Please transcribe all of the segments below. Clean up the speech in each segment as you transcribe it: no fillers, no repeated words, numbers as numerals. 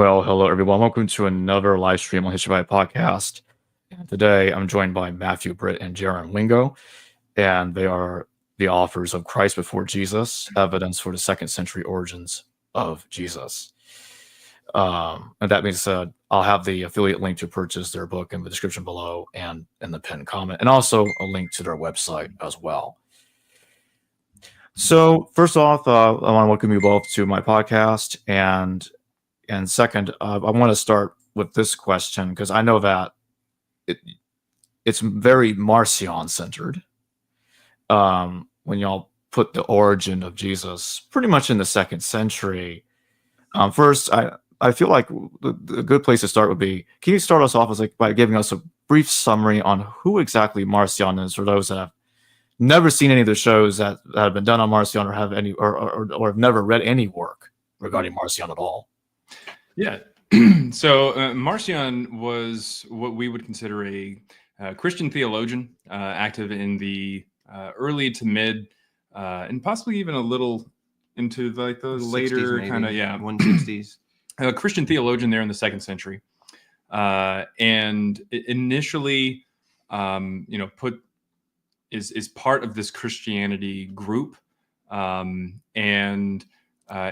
Well, hello everyone. Welcome to another live stream on History by Podcast. And today I'm joined by Matthew, Britt, and Jaaron Wingo, and they are the authors of Christ Before Jesus: Evidence for the Second Century Origins of Jesus. And that being said, I'll have the affiliate link to purchase their book in the description below and in the pinned comment, and also a link to their website as well. So first off, I want to welcome you both to my podcast, and second, I want to start with this question because I know that it's very Marcion centered. When y'all put the origin of Jesus pretty much in the second century. First, I feel like the good place to start would be, can you start us off by giving us a brief summary on who exactly Marcion is for those that have never seen any of the shows that have been done on Marcion or have any or have never read any work regarding Marcion at all? Yeah. So Marcion was what we would consider a Christian theologian, active in the early to mid, and possibly even a little into like the later kind of 160s. Christian theologian there in the second century, and initially, is part of this Christianity group, and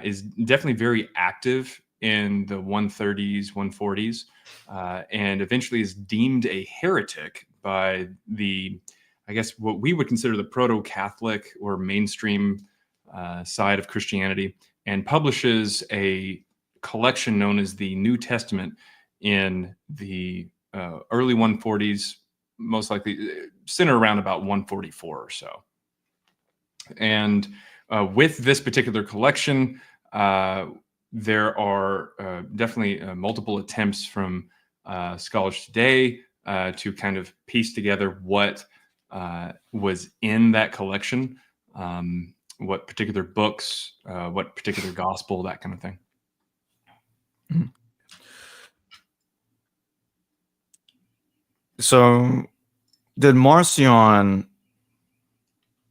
is definitely very active in the 130s, 140s, and eventually is deemed a heretic by the, I guess, what we would consider the proto-Catholic or mainstream side of Christianity, and publishes a collection known as the New Testament in the early 140s, most likely centered around about 144 or so. And with this particular collection, there are definitely multiple attempts from scholars today to kind of piece together what was in that collection, what particular books, what particular gospel, that kind of thing. So, did Marcion,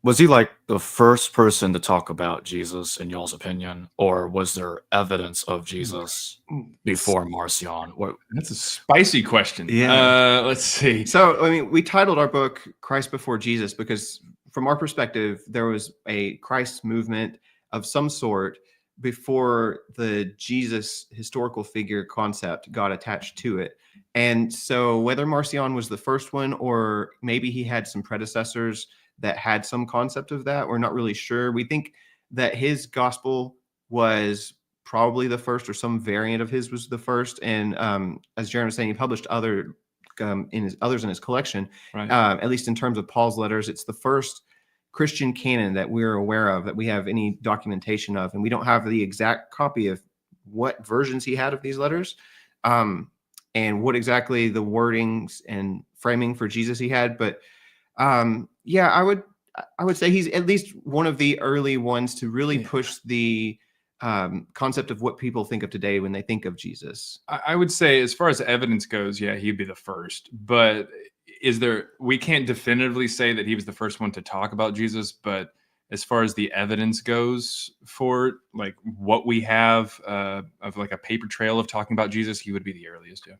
was he like the first person to talk about Jesus in y'all's opinion, or was there evidence of Jesus before Marcion? That's a spicy question. Yeah. Let's see. So, I mean, we titled our book Christ Before Jesus because from our perspective, there was a Christ movement of some sort before the Jesus historical figure concept got attached to it. And so whether Marcion was the first one, or maybe he had some predecessors that had some concept of that, we're not really sure. We think that his gospel was probably the first, or some variant of his was the first. And as Jaaron was saying, he published others in his collection, right. At least in terms of Paul's letters. It's the first Christian canon that we're aware of, that we have any documentation of, and we don't have the exact copy of what versions he had of these letters, and what exactly the wordings and framing for Jesus he had. But yeah, I would say he's at least one of the early ones to really push the concept of what people think of today when they think of Jesus. I would say, as far as evidence goes, yeah, he'd be the first. But we can't definitively say that he was the first one to talk about Jesus, but as far as the evidence goes for like what we have of like a paper trail of talking about Jesus, he would be the earliest. Yeah.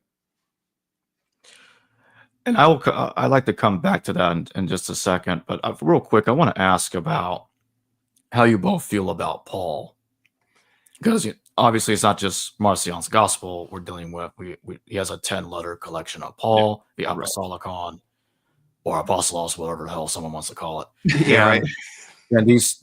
And I'd like to come back to that in just a second, but real quick, I want to ask about how you both feel about Paul, because obviously it's not just Marcion's gospel we're dealing with. He has a 10-letter collection of Paul, the Apostolicon, or Apostolos, whatever the hell someone wants to call it. Yeah, right. And is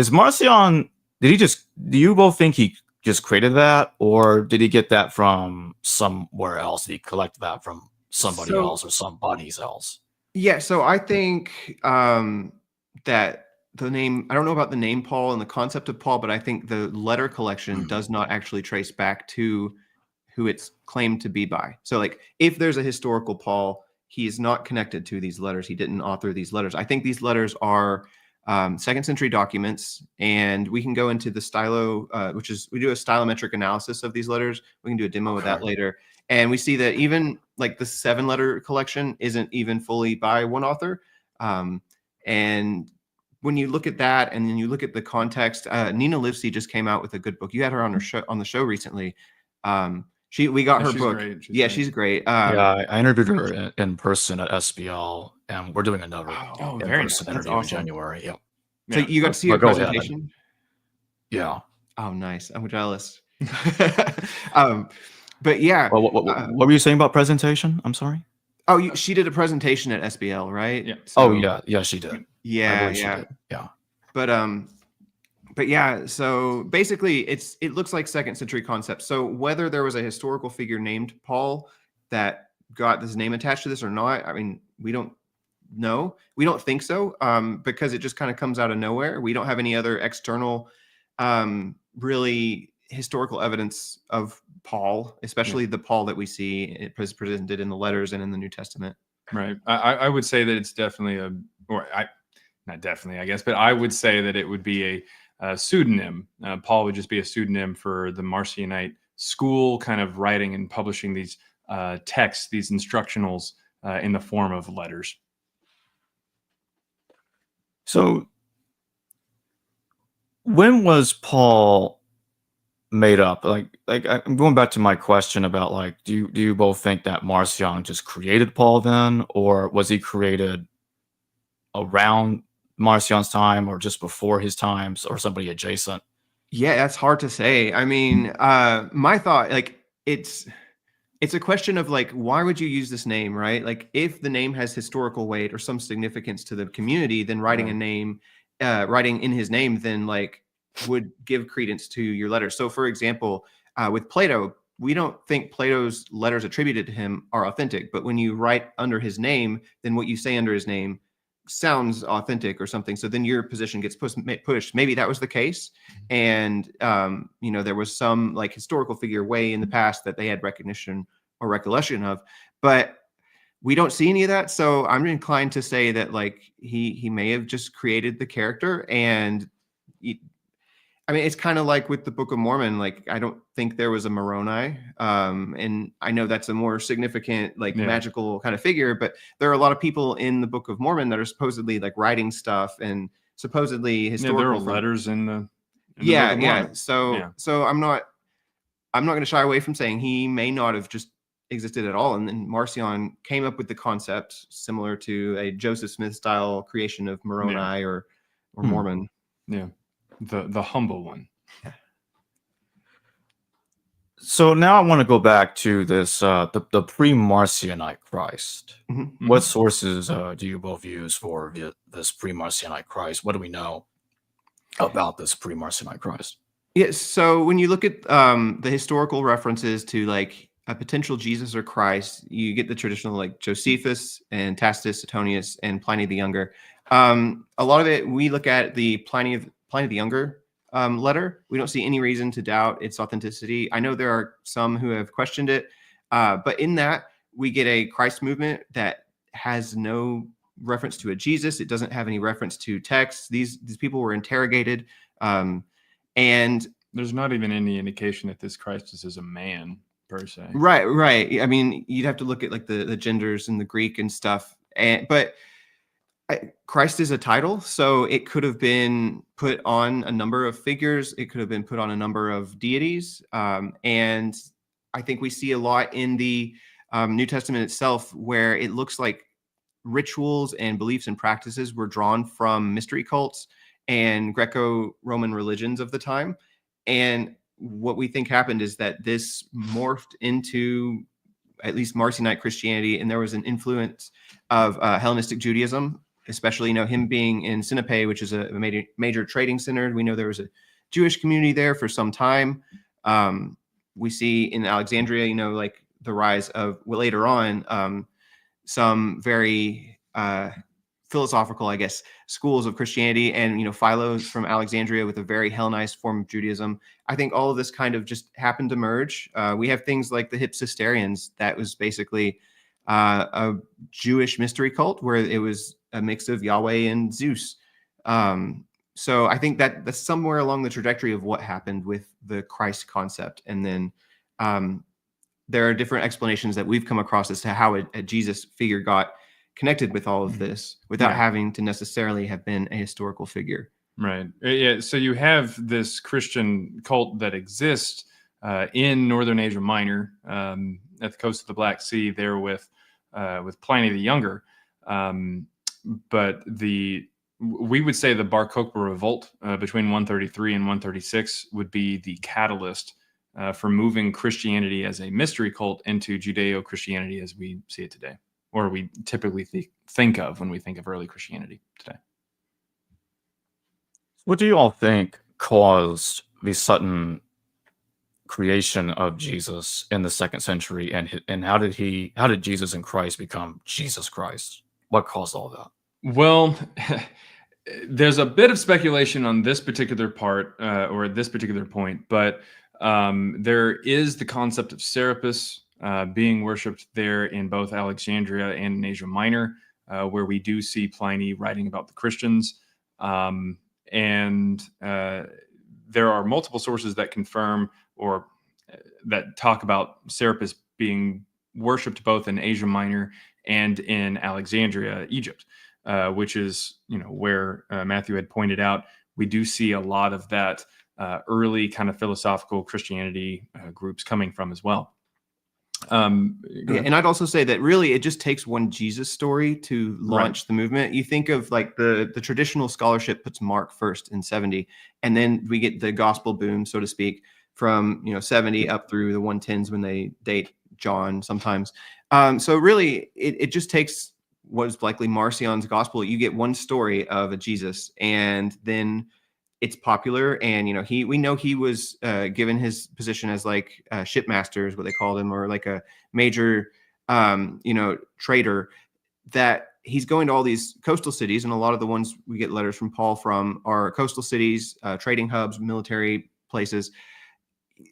Marcion, do you both think he just created that, or did he get that from somewhere else? Did he collect that from somebody else or somebody's else? Yeah, so I think that the name, I don't know about the name Paul and the concept of Paul, but I think the letter collection does not actually trace back to who it's claimed to be by. So like, if there's a historical Paul, he is not connected to these letters. He didn't author these letters. I think these letters are second century documents, and we can go into the stylo, we do a stylometric analysis of these letters. We can do a demo of that later. And we see that even like the 7-letter collection isn't even fully by one author. And when you look at that, and then you look at the context, Nina Livesey just came out with a good book. You had her on her show on the show recently. We got her she's book. great. She's great. Yeah, I interviewed her in person at SBL, and we're doing another Oh, very nice. in-person That's interview in awesome. January. Yeah. So you got to see a But go ahead. presentation. Yeah. Oh, nice. I'm jealous. But yeah. Well, what were you saying about presentation? I'm sorry. Oh, she did a presentation at SBL, right? Yeah. Oh, yeah, she did. I Yeah, believe she yeah. did. Yeah. But yeah, so basically it looks like second century concept. So whether there was a historical figure named Paul that got this name attached to this or not, I mean, we don't know. We don't think so, because it just kind of comes out of nowhere. We don't have any other external, really historical evidence of Paul, especially the Paul that we see it was presented in the letters and in the New Testament. Right. I would say that it's definitely not definitely, I guess, but I would say that it would be a pseudonym. Paul would just be a pseudonym for the Marcionite school, kind of writing and publishing these texts, these instructionals in the form of letters. So when was Paul made up? Like I'm going back to my question about, like, do you both think that Marcion just created Paul then, or was he created around Marcion's time, or just before his times, or somebody adjacent? Yeah, that's hard to say. I mean, my thought, like, it's a question of, like, why would you use this name, right? Like, if the name has historical weight or some significance to the community, then writing a name, writing in his name, then, like, would give credence to your letters. So, for example, with Plato, we don't think Plato's letters attributed to him are authentic, but when you write under his name, then what you say under his name sounds authentic or something. So then your position gets pushed. Maybe that was the case. And, there was some, like, historical figure way in the past that they had recognition or recollection of, but we don't see any of that. So I'm inclined to say that, like, he may have just created the character. And it's kind of like with the Book of Mormon. Like, I don't think there was a Moroni. And I know that's a more significant, like, magical kind of figure, but there are a lot of people in the Book of Mormon that are supposedly, like, writing stuff and supposedly historical. There are letters in the Book of Mormon. So I'm not going to shy away from saying he may not have just existed at all. And then Marcion came up with the concept similar to a Joseph Smith style creation of Moroni or Mormon. Yeah. The humble one. So now I want to go back to this the pre-Marcionite Christ. Mm-hmm. What sources do you both use for this pre-Marcionite Christ? What do we know about this pre-Marcionite Christ? Yes. So when you look at the historical references to, like, a potential Jesus or Christ, you get the traditional, like, Josephus and Tacitus, Suetonius, and Pliny the Younger. A lot of it, we look at the Pliny the Younger letter. We don't see any reason to doubt its authenticity. I know there are some who have questioned it, but in that we get a Christ movement that has no reference to a Jesus. It doesn't have any reference to text. These people were interrogated, and there's not even any indication that this Christ is a man per se. Right. I mean, you'd have to look at, like, the genders in the Greek and stuff, but Christ is a title, so it could have been put on a number of figures. It could have been put on a number of deities. And I think we see a lot in the New Testament itself where it looks like rituals and beliefs and practices were drawn from mystery cults and Greco-Roman religions of the time. And what we think happened is that this morphed into at least Marcionite Christianity, and there was an influence of Hellenistic Judaism, especially, him being in Sinope, which is a major trading center. We know there was a Jewish community there for some time. We see in Alexandria, like, the rise of, later on, some very philosophical, I guess, schools of Christianity, and, Philo's from Alexandria with a very Hellenized form of Judaism. I think all of this kind of just happened to merge. We have things like the Hypsisterians, that was basically a Jewish mystery cult where it was a mix of Yahweh and Zeus. So I think that's somewhere along the trajectory of what happened with the Christ concept. And then there are different explanations that we've come across as to how a Jesus figure got connected with all of this without Yeah. having to necessarily have been a historical figure. Right. Yeah. So you have this Christian cult that exists in northern Asia Minor, at the coast of the Black Sea, there with Pliny the Younger. But we would say the Bar Kokhba revolt between 133 and 136 would be the catalyst for moving Christianity as a mystery cult into Judeo-Christianity as we see it today, or we typically think of when we think of early Christianity today. What do you all think caused the sudden creation of Jesus in the 2nd century, and how did Jesus and Christ become Jesus Christ? What caused all that? Well, there's a bit of speculation on this particular part or this particular point, but there is the concept of Serapis being worshipped there in both Alexandria and in Asia Minor, where we do see Pliny writing about the Christians. And there are multiple sources that confirm or that talk about Serapis being worshipped both in Asia Minor and in Alexandria, Egypt, which is, where Matthew had pointed out, we do see a lot of that early kind of philosophical Christianity groups coming from as well. And I'd also say that really it just takes one Jesus story to launch the movement. You think of like the traditional scholarship puts Mark first in 70, and then we get the gospel boom, so to speak, from 70 up through the 110s when they date John sometimes. So really it just takes what is likely Marcion's gospel. You get one story of a Jesus, and then it's popular, and we know he was given his position as like shipmaster is what they called him, or like a major trader, that he's going to all these coastal cities, and a lot of the ones we get letters from Paul from are coastal cities, trading hubs, military places.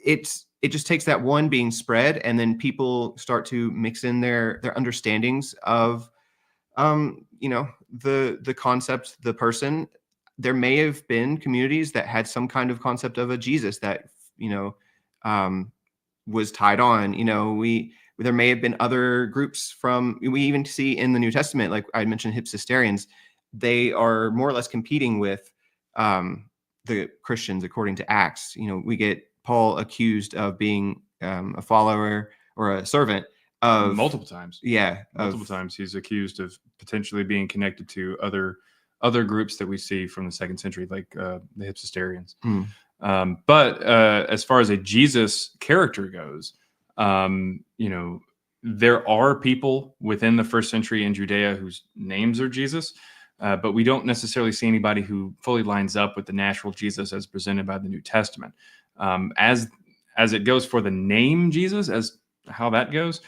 It just takes that one being spread, and then people start to mix in their understandings of the concept, the person. There may have been communities that had some kind of concept of a Jesus that, was tied on. There may have been other groups we even see in the New Testament, like I mentioned, Hypsisterians. They are more or less competing with the Christians according to Acts. We get Paul accused of being a follower or a servant of multiple times. Yeah. Multiple times he's accused of potentially being connected to other groups that we see from the 2nd century, like the Hypsisterians. But as far as a Jesus character goes, there are people within the 1st century in Judea whose names are Jesus, but we don't necessarily see anybody who fully lines up with the natural Jesus as presented by the New Testament. As it goes for the name Jesus, as how that goes,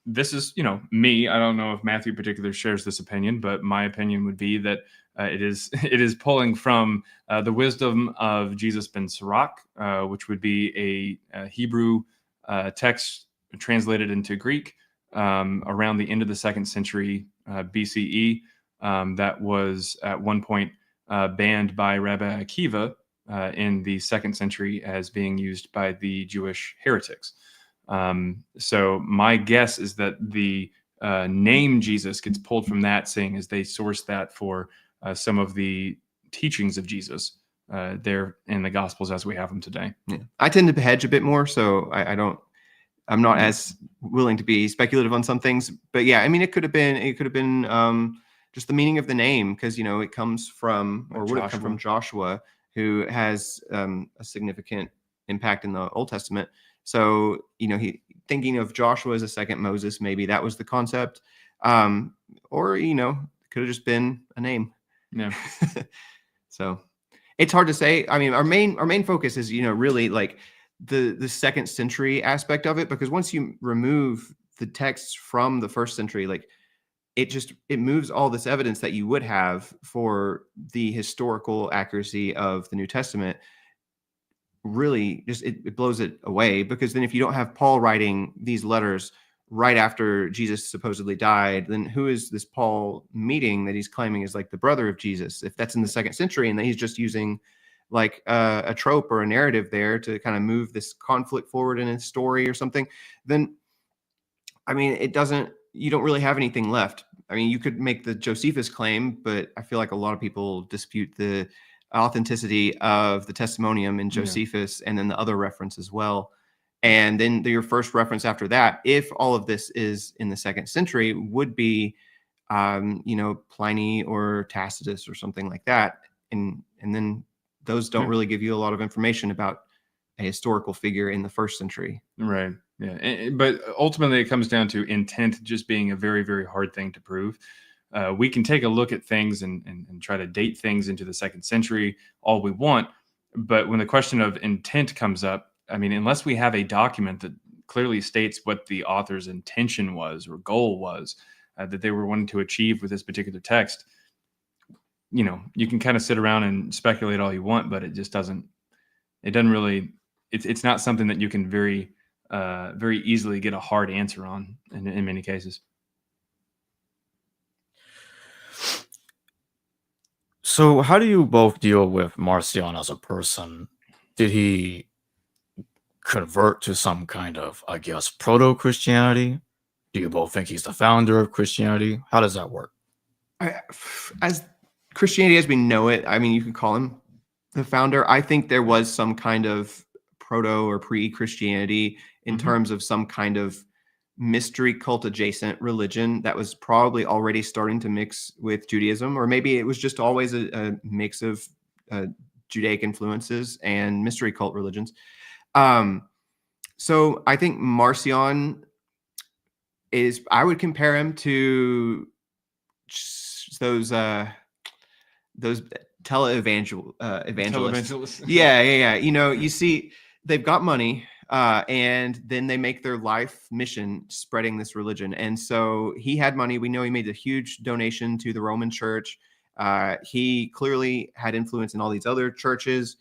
this is, me. I don't know if Matthew particularly shares this opinion, but my opinion would be that it is pulling from the wisdom of Jesus ben Sirach, which would be a Hebrew text translated into Greek around the end of the 2nd century BCE, that was at one point banned by Rabbi Akiva in the 2nd century as being used by the Jewish heretics. So my guess is that the name Jesus gets pulled from that, seeing as they source that for some of the teachings of Jesus there in the Gospels as we have them today. Yeah. I tend to hedge a bit more, so I'm not as willing to be speculative on some things. But yeah, I mean, it could have been just the meaning of the name, because it comes from, or would have come from Joshua, who has a significant impact in the Old Testament. So, he thinking of Joshua as a second Moses, maybe that was the concept. Or, could have just been a name. Yeah. So it's hard to say. I mean, our main focus is, really like the 2nd century aspect of it, because once you remove the texts from the 1st century, like it moves all this evidence that you would have for the historical accuracy of the New Testament. Really just it blows it away, because then if you don't have Paul writing these letters right after Jesus supposedly died, then who is this Paul meeting that he's claiming is like the brother of Jesus? If that's in the 2nd century, and then he's just using like a trope or a narrative there to kind of move this conflict forward in his story or something, then I mean it doesn't you don't really have anything left. I mean, you could make the Josephus claim, but I feel like a lot of people dispute the authenticity of the Testimonium in Josephus and then the other reference as well. And then your first reference after that, if all of this is in the 2nd century, would be, Pliny or Tacitus or something like that. And then those don't really give you a lot of information about a historical figure in the 1st century. Right. Yeah. But ultimately, it comes down to intent just being a very, very hard thing to prove. We can take a look at things and try to date things into the 2nd century all we want. But when the question of intent comes up, I mean, unless we have a document that clearly states what the author's intention was or goal was that they were wanting to achieve with this particular text, you can kind of sit around and speculate all you want, but it doesn't really, it's not something that you can very easily get a hard answer on in many cases. So how do you both deal with Marcion as a person? Did he convert to some kind of, I guess, proto-Christianity? Do you both think he's the founder of Christianity? How does that work? As Christianity as we know it, I mean, you could call him the founder. I think there was some kind of proto or pre-Christianity in terms of some kind of mystery cult adjacent religion that was probably already starting to mix with Judaism, or maybe it was just always a mix of Judaic influences and mystery cult religions. So I think Marcion I would compare him to those evangelists. Yeah. You see, they've got money, and then they make their life mission spreading this religion. And so he had money. We know he made a huge donation to the Roman Church. He clearly had influence in all these other churches.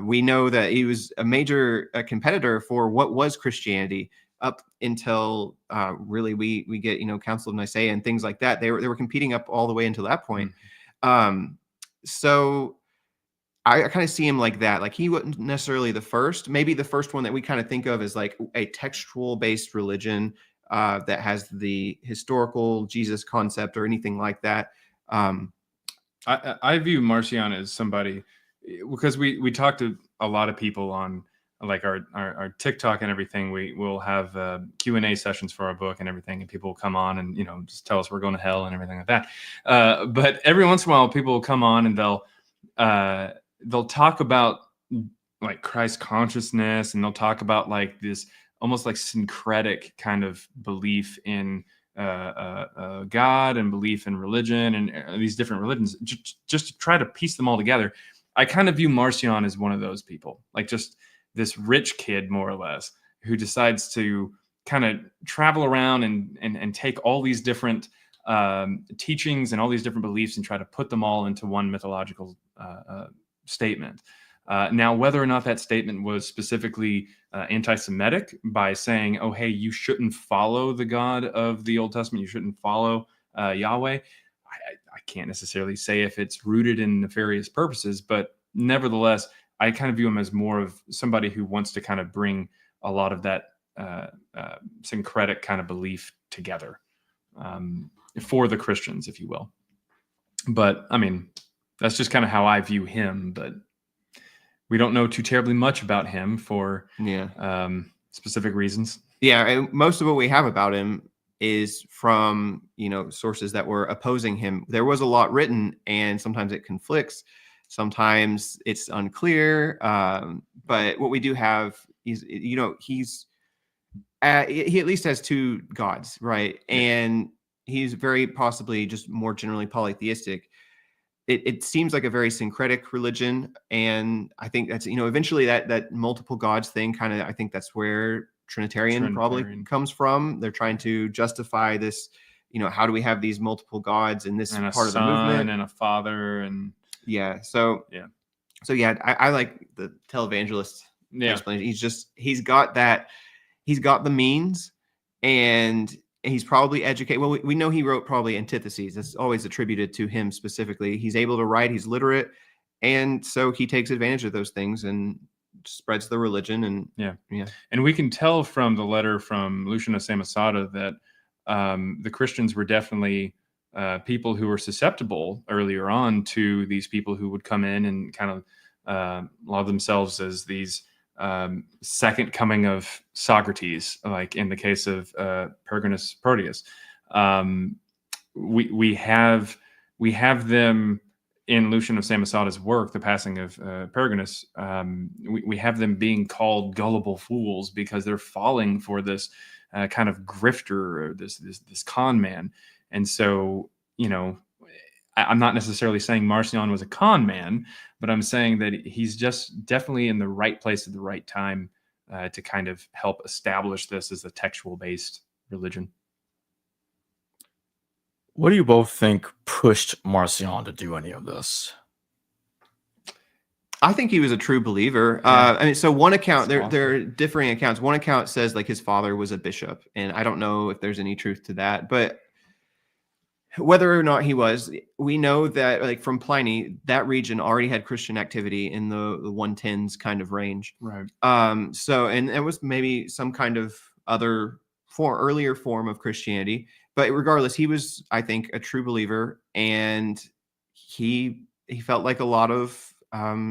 We know that he was a major competitor for what was Christianity up until really we get Council of Nicaea and things like that. They were competing up all the way until that point. So I kind of see him like that. Like he wasn't necessarily the first. Maybe the first one that we kind of think of as like a textual based religion that has the historical Jesus concept or anything like that. I view Marcion as somebody, because we talk to a lot of people on like our TikTok and everything. We'll have Q&A sessions for our book and everything, and people will come on and just tell us we're going to hell and everything like that. But every once in a while, people will come on and they'll talk about like Christ consciousness, and they'll talk about like this almost like syncretic kind of belief in God and belief in religion and these different religions, just to try to piece them all together. I kind of view Marcion as one of those people, like just this rich kid, more or less, who decides to kind of travel around and take all these different teachings and all these different beliefs and try to put them all into one mythological statement. Now, whether or not that statement was specifically anti-Semitic by saying, oh, hey, you shouldn't follow the God of the Old Testament, you shouldn't follow Yahweh, I can't necessarily say if it's rooted in nefarious purposes, but nevertheless, I kind of view him as more of somebody who wants to kind of bring a lot of that syncretic kind of belief together for the Christians, if you will. But I mean, that's just kind of how I view him, but we don't know too terribly much about him for specific reasons. Yeah, and most of what we have about him is from sources that were opposing him. There was a lot written, and sometimes it conflicts, sometimes it's unclear. But what we do have is, he at least has two gods, right? Yeah. And he's very possibly just more generally polytheistic. It seems like a very syncretic religion, and I think that's eventually that multiple gods thing kind of, I think that's where Trinitarian probably comes from. They're trying to justify this, how do we have these multiple gods in this and part of the movement, and a father, and I like the televangelist explanation. He's got the means, and he's probably educated. Well, we know he wrote probably Antitheses. That's always attributed to him specifically. He's able to write, he's literate, and so he takes advantage of those things and spreads the religion. And and we can tell from the letter from Lucian of Samosata that the Christians were definitely people who were susceptible earlier on to these people who would come in and kind of love themselves as these second coming of Socrates, like in the case of Pergamus Proteus. We have them in Lucian of Samosata's work, The Passing of Pergamus. We have them being called gullible fools because they're falling for this kind of grifter, or this con man. And so, I'm not necessarily saying Marcion was a con man, but I'm saying that he's just definitely in the right place at the right time to kind of help establish this as a textual-based religion. What do you both think pushed Marcion to do any of this? I think he was a true believer. Yeah. So one account, That's there are differing accounts. One account says like his father was a bishop, and I don't know if there's any truth to that, but whether or not he was, we know that like from Pliny, that region already had Christian activity in the 110s kind of range. Right. So, and it was maybe some kind of other earlier form of Christianity, but regardless, he was, I think, a true believer, and he felt like a lot of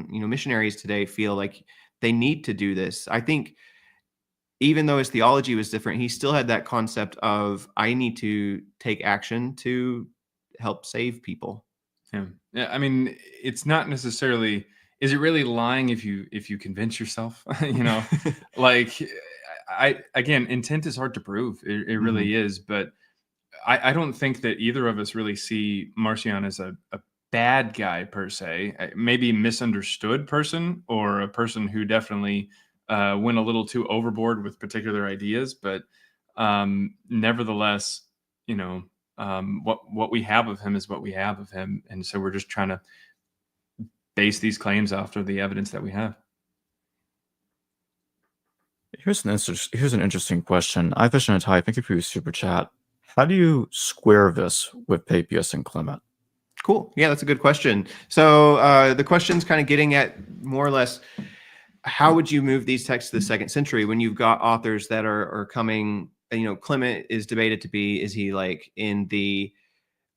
missionaries today feel like they need to do this. I think even though his theology was different, he still had that concept of, I need to take action to help save people. Yeah. I mean, it's not necessarily, is it really lying if you convince yourself? Like again, intent is hard to prove. It really is. But I don't think that either of us really see Marcion as a bad guy per se. Maybe a misunderstood person, or a person who definitely went a little too overboard with particular ideas, but nevertheless, what we have of him is what we have of him, and so we're just trying to base these claims off of the evidence that we have. Here's an interesting question. I fish in a tie. Thank you for your super chat. How do you square this with Papias and Clement? Cool. Yeah, that's a good question. So the question's kind of getting at more or less, how would you move these texts to the 2nd century when you've got authors that are coming? Clement is debated to be, is he like in the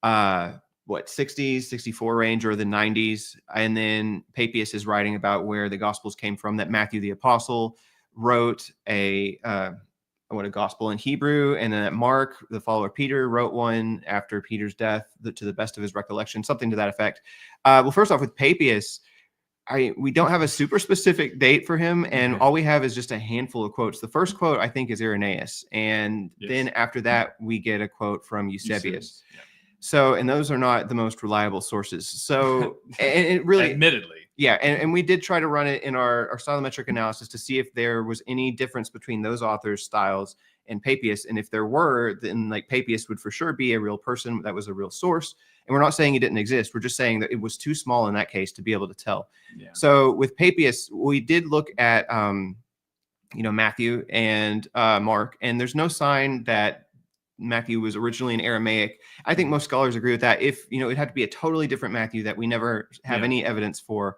60s, 64 range, or the 90s? And then Papias is writing about where the Gospels came from, that Matthew the Apostle wrote a gospel in Hebrew, and then that Mark, the follower of Peter, wrote one after Peter's death, to the best of his recollection, something to that effect. Well, first off, with Papias, we don't have a super specific date for him, and all we have is just a handful of quotes. The first quote, I think, is Irenaeus, and then after that, we get a quote from Eusebius. Yeah. So, and those are not the most reliable sources. So, and it really, admittedly, yeah, and we did try to run it in our stylometric analysis to see if there was any difference between those authors' styles and Papias, and if there were, then like Papias would for sure be a real person that was a real source. And we're not saying he didn't exist. We're just saying that it was too small in that case to be able to tell. Yeah. So with Papias, we did look at, Matthew and Mark, and there's no sign that Matthew was originally in Aramaic. I think most scholars agree with that. If, it had to be a totally different Matthew that we never have any evidence for.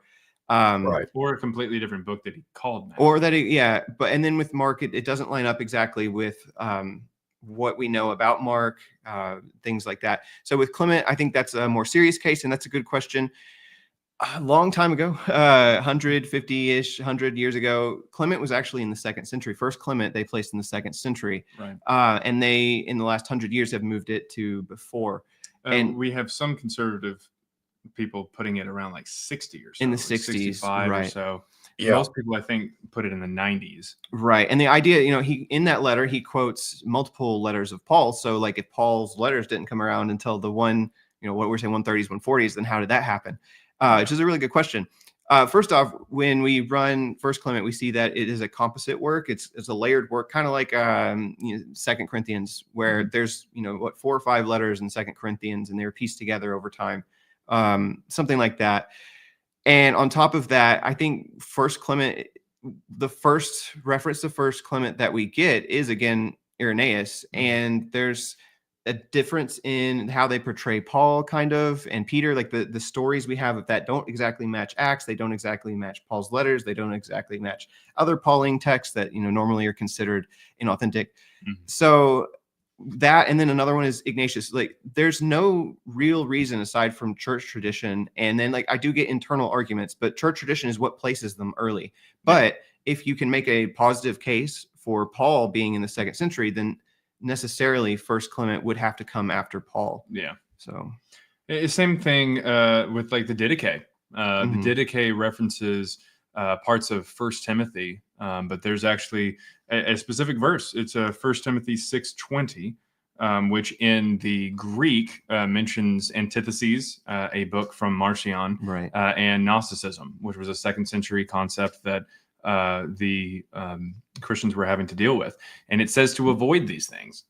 Right. Or a completely different book that he called Matthew. Or that, and then with Mark, it doesn't line up exactly with what we know about Mark, things like that. So with Clement, I think that's a more serious case, and that's a good question. A long time ago, 150-ish, 100 years ago, Clement was actually in the 2nd century. First Clement, they placed in the 2nd century. Right. And they, in the last 100 years, have moved it to before. And we have some conservative people putting it around like 60 or so. In the 60s, 65 right. or so. Yeah. Most people, I think, put it in the 90s. Right. And the idea, he in that letter, he quotes multiple letters of Paul. So like if Paul's letters didn't come around until the what we're saying 130s, 140s, then how did that happen? Which is a really good question. First off, when we run First Clement, we see that it is a composite work. It's a layered work, kind of like 2 Corinthians, where there's 4 or 5 letters in 2 Corinthians, and they're pieced together over time, something like that. And on top of that, I think First Clement, the first reference to First Clement that we get is again Irenaeus, and there's a difference in how they portray Paul kind of and Peter. Like the stories we have of that don't exactly match Acts. They don't exactly match Paul's letters. They don't exactly match other Pauline texts that normally are considered inauthentic. So that, and then another one is Ignatius. Like, there's no real reason aside from church tradition, and then like I do get internal arguments, but church tradition is what places them early. But if you can make a positive case for Paul being in the 2nd century, then necessarily First Clement would have to come after Paul. Yeah. So same thing with like the Didache. The Didache references parts of First Timothy, but there's actually a specific verse. It's a 1 Timothy 6:20, which in the Greek mentions Antitheses, a book from Marcion, right. And Gnosticism, which was a 2nd century concept that the Christians were having to deal with. And it says to avoid these things.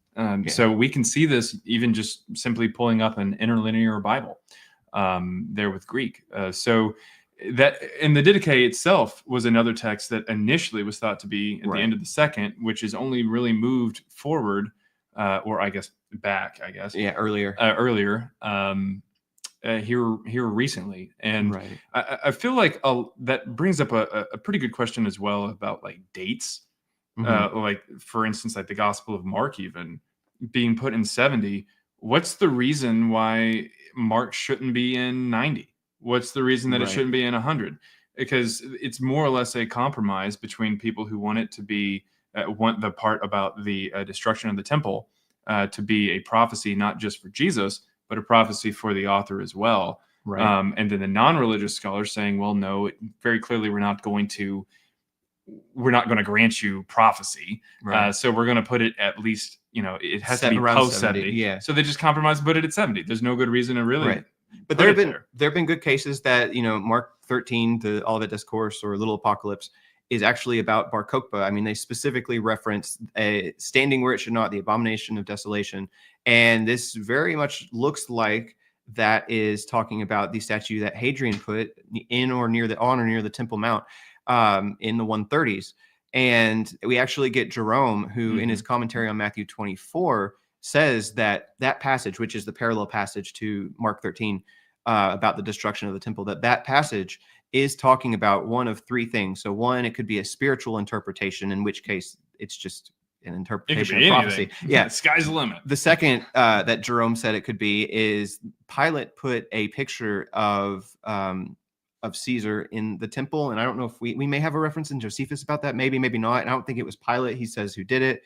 So we can see this even just simply pulling up an interlinear Bible there with Greek. So that, and the Didache itself was another text that initially was thought to be at the end of the 2nd, which is only really moved forward, or I guess back, earlier here recently. And I feel like that brings up a pretty good question as well about like dates. Like, for instance, like the Gospel of Mark even being put in 70. What's the reason why Mark shouldn't be in 90? What's the reason that it shouldn't be in 100? Because it's more or less a compromise between people who want it to be, want the part about the destruction of the temple to be a prophecy, not just for Jesus, but a prophecy for the author as well. And then the non-religious scholars saying, well, no, very clearly we're not going to grant you prophecy. So we're going to put it at least, it has to be post 70. Yeah. So they just compromise and put it at 70. There's no good reason to really. But there have been good cases that, Mark 13, the Olivet Discourse or Little Apocalypse, is actually about Bar Kokhba. I mean, they specifically reference a standing where it should not, the abomination of desolation. And this very much looks like that is talking about the statue that Hadrian put in or near the Temple Mount in the 130s. And we actually get Jerome, who in his commentary on Matthew 24 says that passage, which is the parallel passage to Mark 13 about the destruction of the temple, that passage is talking about one of 3 things. So one, it could be a spiritual interpretation, in which case it's just an interpretation of prophecy. Yeah, sky's the limit. The second that Jerome said it could be is Pilate put a picture of Caesar in the temple, and I don't know if we may have a reference in Josephus about that, maybe not. And I don't think it was Pilate. He says who did it.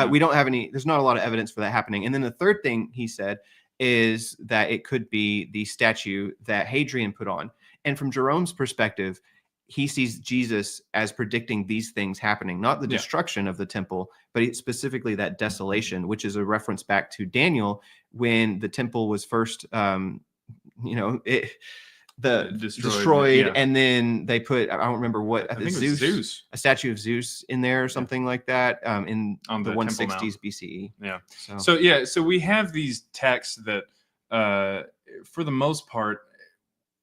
We don't have any. There's not a lot of evidence for that happening. And then the third thing he said is that it could be the statue that Hadrian put on. And from Jerome's perspective, he sees Jesus as predicting these things happening, not the destruction of the temple, but specifically that desolation, which is a reference back to Daniel when the temple was first, destroyed, and then they put, I don't remember what, I think Zeus, a statue of Zeus in there or something like that, on the 160s BCE. So we have these texts that for the most part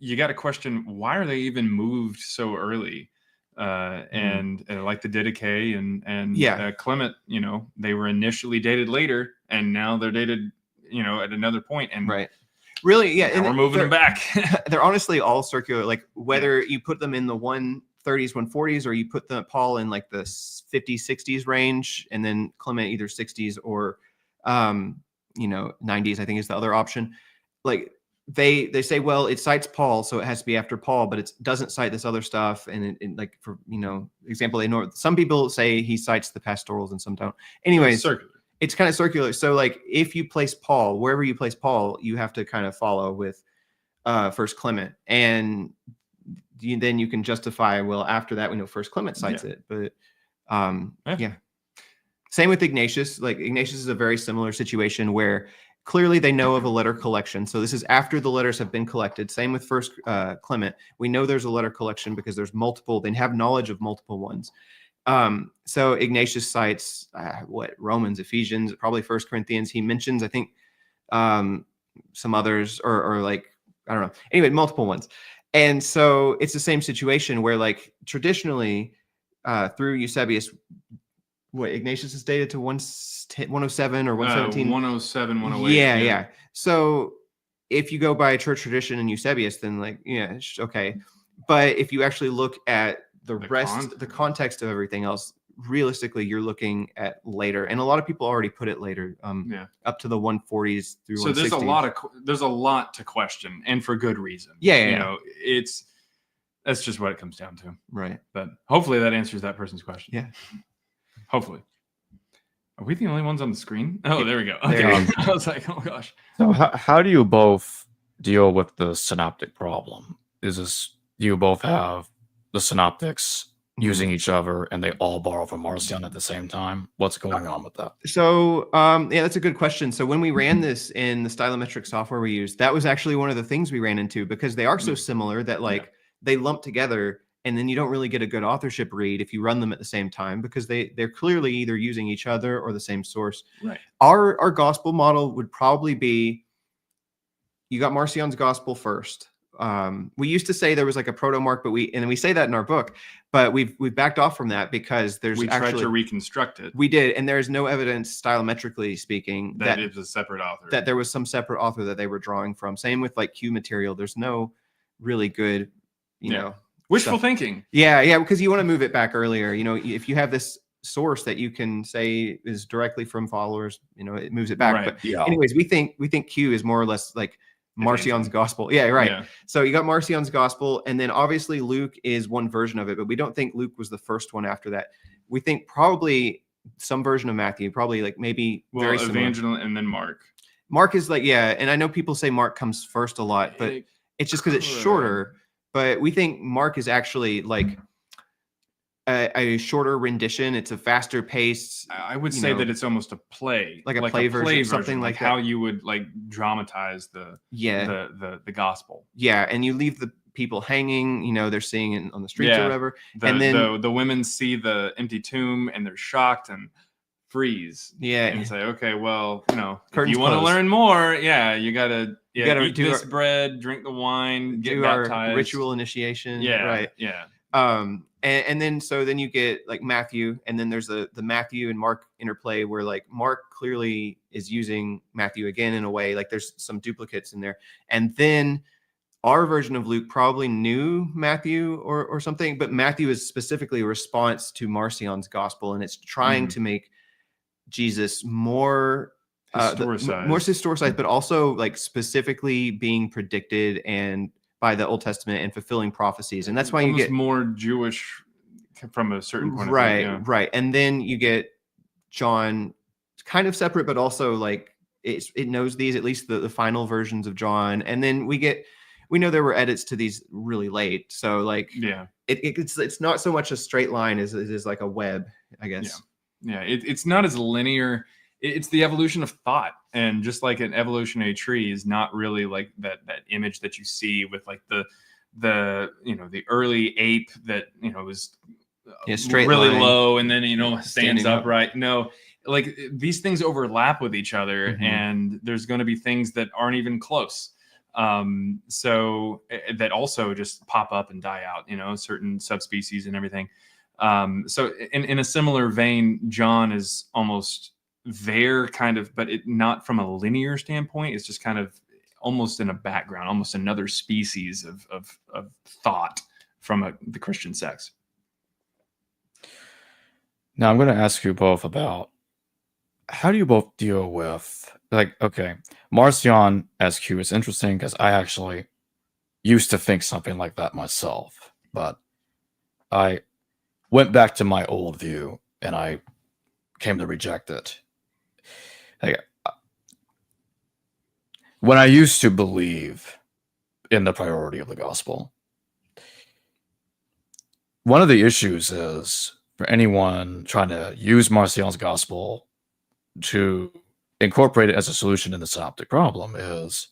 you got to question, why are they even moved so early? And like the Didache and Clement, they were initially dated later, and now they're dated, at another point. And really, and we're moving them back. They're honestly all circular. Like whether you put them in the 130s, 140s, or you put Paul in like the 50s, 60s range, and then Clement either 60s or 90s, I think is the other option. Like they say, well, it cites Paul, so it has to be after Paul, but it doesn't cite this other stuff. And it like, for example, they know some people say he cites the pastorals and some don't. Anyways, it's kind of circular. So like if you place Paul, wherever you place Paul, you have to kind of follow with First Clement, and then you can justify, well, after that we know First Clement cites it. But same with Ignatius. Like Ignatius is a very similar situation where clearly they know of a letter collection. So this is after the letters have been collected. Same with First Clement. We know there's a letter collection because there's multiple. They have knowledge of multiple ones. So Ignatius cites Romans, Ephesians, probably First Corinthians. He mentions, I think, some others or like, I don't know. Anyway, multiple ones. And so it's the same situation where like traditionally through Eusebius, Ignatius is dated to 107 or 117. 107, 108. Yeah. So if you go by church tradition and Eusebius, then like, okay. But if you actually look at the context of everything else, realistically, you're looking at later, and a lot of people already put it later, up to the 140s through 160s. So there's a lot to question, and for good reason. Yeah. Know, that's just what it comes down to. Right. But hopefully that answers that person's question. Yeah. Hopefully. Are we the only ones on the screen? Oh, there we go. There Okay. you I was like, oh gosh. So how do you both deal with the synoptic problem? Do you both have the synoptics using each other and they all borrow from Marcion at the same time? What's going on with that? So that's a good question. So when we ran this in the stylometric software we used, that was actually one of the things we ran into, because they are so similar that they lump together, and then you don't really get a good authorship read if you run them at the same time, because they're clearly either using each other or the same source. Right. Our gospel model would probably be, you got Marcion's gospel first. We used to say there was like a proto-mark, but we say that in our book, but we've backed off from that because we tried to reconstruct it. We did, and there's no evidence, stylometrically speaking, that it was a separate author. That there was some separate author that they were drawing from. Same with like Q material. There's no really good, you know, wishful thinking. Yeah, because you want to move it back earlier. You know, if you have this source that you can say is directly from followers, you know, it moves it back. Right. But anyways, we think Q is more or less like Marcion's gospel. Yeah, right. Yeah. So you got Marcion's gospel, and then obviously Luke is one version of it, but we don't think Luke was the first one after that. We think probably some version of Matthew, probably like maybe very similar. Evangeline and then Mark. Mark is like, and I know people say Mark comes first a lot, but it's just because it's shorter. But we think Mark is actually like a shorter rendition. It's a faster pace. I would say that it's almost a play, like a play version, something like how you would like dramatize the gospel. Yeah, and you leave the people hanging. You know, they're seeing it on the streets or whatever. And then the women see the empty tomb and they're shocked and freeze. Yeah, and say, okay, well, you know, curtains if you want to closed. Learn more, you gotta eat do this bread, drink the wine, get baptized. Our ritual initiation. Yeah, right. Yeah. And then you get like Matthew, and then there's the Matthew and Mark interplay where like Mark clearly is using Matthew again in a way, like there's some duplicates in there. And then our version of Luke probably knew Matthew or something, but Matthew is specifically a response to Marcion's gospel, and it's trying to make Jesus more historicized, but also like specifically being predicted and by the Old Testament and fulfilling prophecies. And that's why you get more Jewish from a certain point of view. Right. And then you get John kind of separate, but also like it knows these, at least the final versions of John. And then we know there were edits to these really late. So like, it's not so much a straight line as it is like a web, I guess. Yeah. It's not as linear. It's the evolution of thought, and just like an evolutionary tree is not really like that image that you see with like the the early ape that was straight really line, low and then stands upright. No, like these things overlap with each other, and there's going to be things that aren't even close. So that also just pop up and die out. Certain subspecies and everything. So in a similar vein, John is almost there kind of, but not from a linear standpoint. It's just kind of almost in a background, almost another species of thought from the Christian sects. Now I'm going to ask you both about how do you both deal with Marcion as Q is interesting because I actually used to think something like that myself, but I went back to my old view and I came to reject it. When I used to believe in the priority of the gospel, one of the issues is for anyone trying to use Marcion's gospel to incorporate it as a solution in the synoptic problem is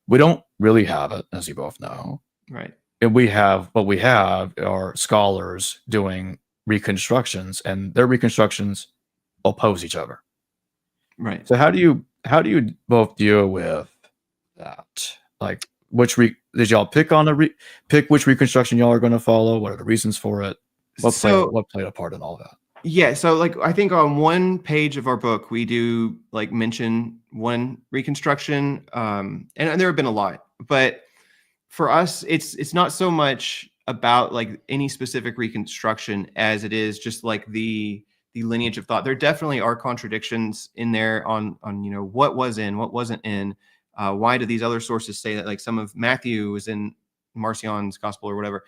we don't really have it, as you both know. Right. And what we have are scholars doing reconstructions, and their reconstructions oppose each other. Right. So how do you both deal with that? Like, did y'all pick which reconstruction y'all are going to follow? What are the reasons for it? What played a part in all that? Yeah, so like I think on one page of our book we do like mention one reconstruction, and there have been a lot, but for us it's not so much about like any specific reconstruction as it is just like the lineage of thought. There definitely are contradictions in there on what was in, what wasn't in. Why do these other sources say that? Like some of Matthew was in Marcion's gospel or whatever.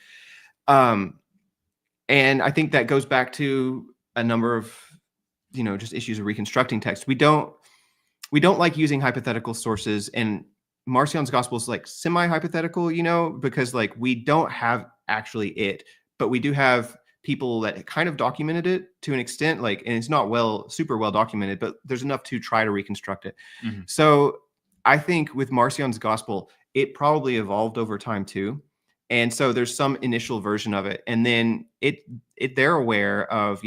And I think that goes back to a number of just issues of reconstructing text. We don't like using hypothetical sources, and Marcion's gospel is like semi-hypothetical, because like we don't have actually it, but we do have people that kind of documented it to an extent, like, and it's not super well documented, but there's enough to try to reconstruct it. Mm-hmm. So I think with Marcion's gospel, it probably evolved over time too. And so there's some initial version of it. And then they're aware of,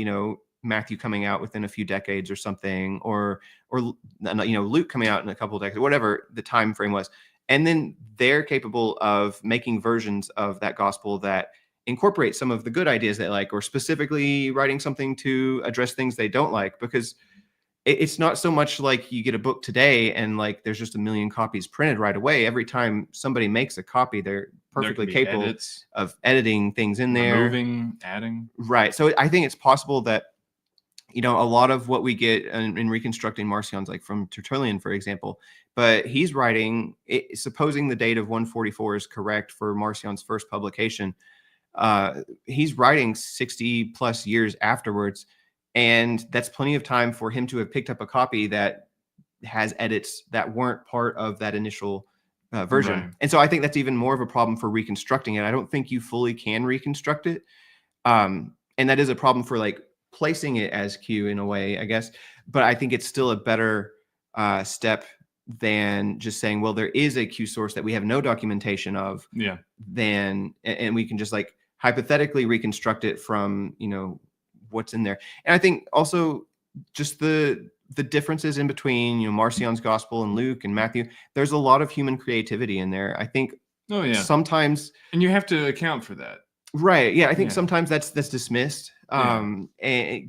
Matthew coming out within a few decades or something, or Luke coming out in a couple of decades, whatever the time frame was. And then they're capable of making versions of that gospel that incorporate some of the good ideas they like, or specifically writing something to address things they don't like, because it's not so much like you get a book today and like there's just a million copies printed right away. Every time somebody makes a copy, they're perfectly capable of editing things in there, removing, adding. Right. So I think it's possible that a lot of what we get in reconstructing Marcion's, like from Tertullian, for example, but he's writing, supposing the date of 144 is correct for Marcion's first publication, he's writing 60 plus years afterwards. And that's plenty of time for him to have picked up a copy that has edits that weren't part of that initial version. Right. And so I think that's even more of a problem for reconstructing it. I don't think you fully can reconstruct it. And that is a problem for like placing it as Q in a way, I guess. But I think it's still a better step than just saying, well, there is a Q source that we have no documentation of. Yeah. And we can just like hypothetically reconstruct it from, what's in there. And I think also just the differences in between, Marcion's gospel and Luke and Matthew, there's a lot of human creativity in there. I think sometimes, and you have to account for that. Right. Yeah. I think sometimes that's dismissed. And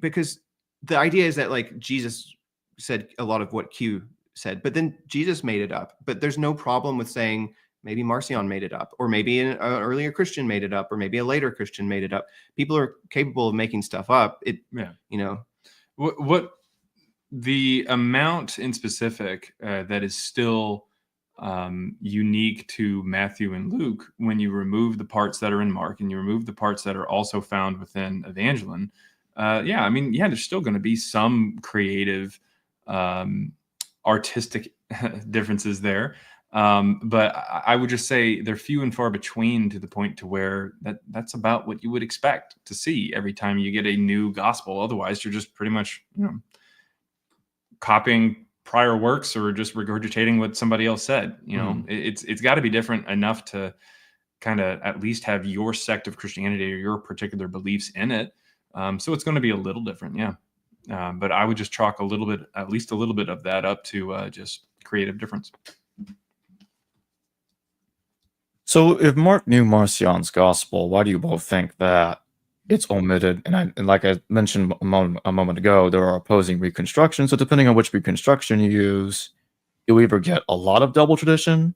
because the idea is that like Jesus said a lot of what Q said, but then Jesus made it up. But there's no problem with saying maybe Marcion made it up, or maybe an earlier Christian made it up, or maybe a later Christian made it up. People are capable of making stuff up. What the amount in specific that is still unique to Matthew and Luke, when you remove the parts that are in Mark and you remove the parts that are also found within Evangeline, there's still going to be some creative, artistic differences there. But I would just say they're few and far between, to the point to where that's about what you would expect to see every time you get a new gospel. Otherwise, you're just pretty much copying prior works or just regurgitating what somebody else said. It's got to be different enough to kind of at least have your sect of Christianity or your particular beliefs in it. So it's going to be a little different. But I would just chalk at least a little bit of that up to just creative difference. So if Mark knew Marcion's gospel, why do you both think that it's omitted? And like I mentioned a moment ago, there are opposing reconstructions. So depending on which reconstruction you use, you'll either get a lot of double tradition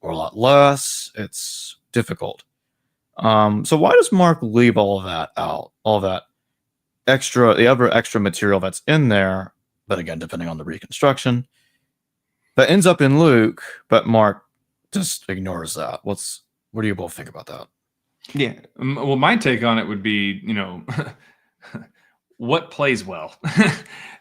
or a lot less. It's difficult. So why does Mark leave all of that out? All that the other extra material that's in there, but again, depending on the reconstruction, that ends up in Luke, but Mark just ignores that. What do you both think about that? Yeah. Well, my take on it would be, what plays well.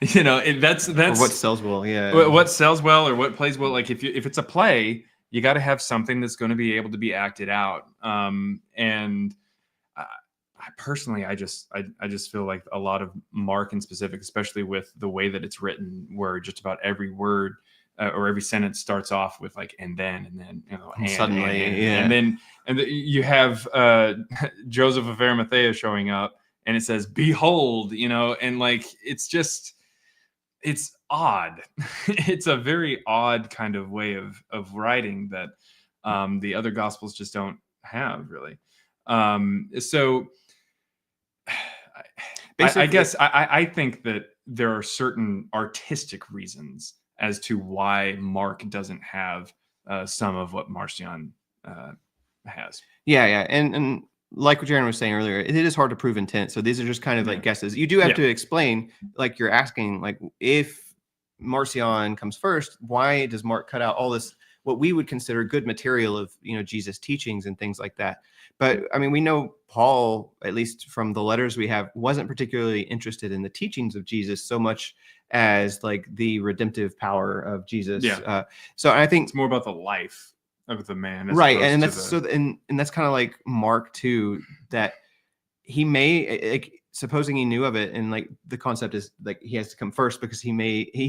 That's or what sells well. Yeah. What sells well or what plays well. Like if it's a play, you got to have something that's going to be able to be acted out. And I personally, I just feel like a lot of Mark in specific, especially with the way that it's written, where just about every word or every sentence starts off with like and then and suddenly and then you have Joseph of Arimathea showing up and it says behold, and like it's odd. It's a very odd kind of way of writing that the other gospels just don't have really. So I guess I think that there are certain artistic reasons as to why Mark doesn't have some of what Marcion has. Yeah. And like what Jaaron was saying earlier, it is hard to prove intent. So these are just kind of like guesses. You do have to explain, like you're asking, like if Marcion comes first, why does Mark cut out all this, what we would consider good material of, Jesus' teachings and things like that? But I mean, we know Paul, at least from the letters we have, wasn't particularly interested in the teachings of Jesus so much as like the redemptive power of Jesus. Yeah. So I think it's more about the life of the man, right? And that's and that's kind of like Mark too, that he may, like, supposing he knew of it, and like the concept is like he has to come first because he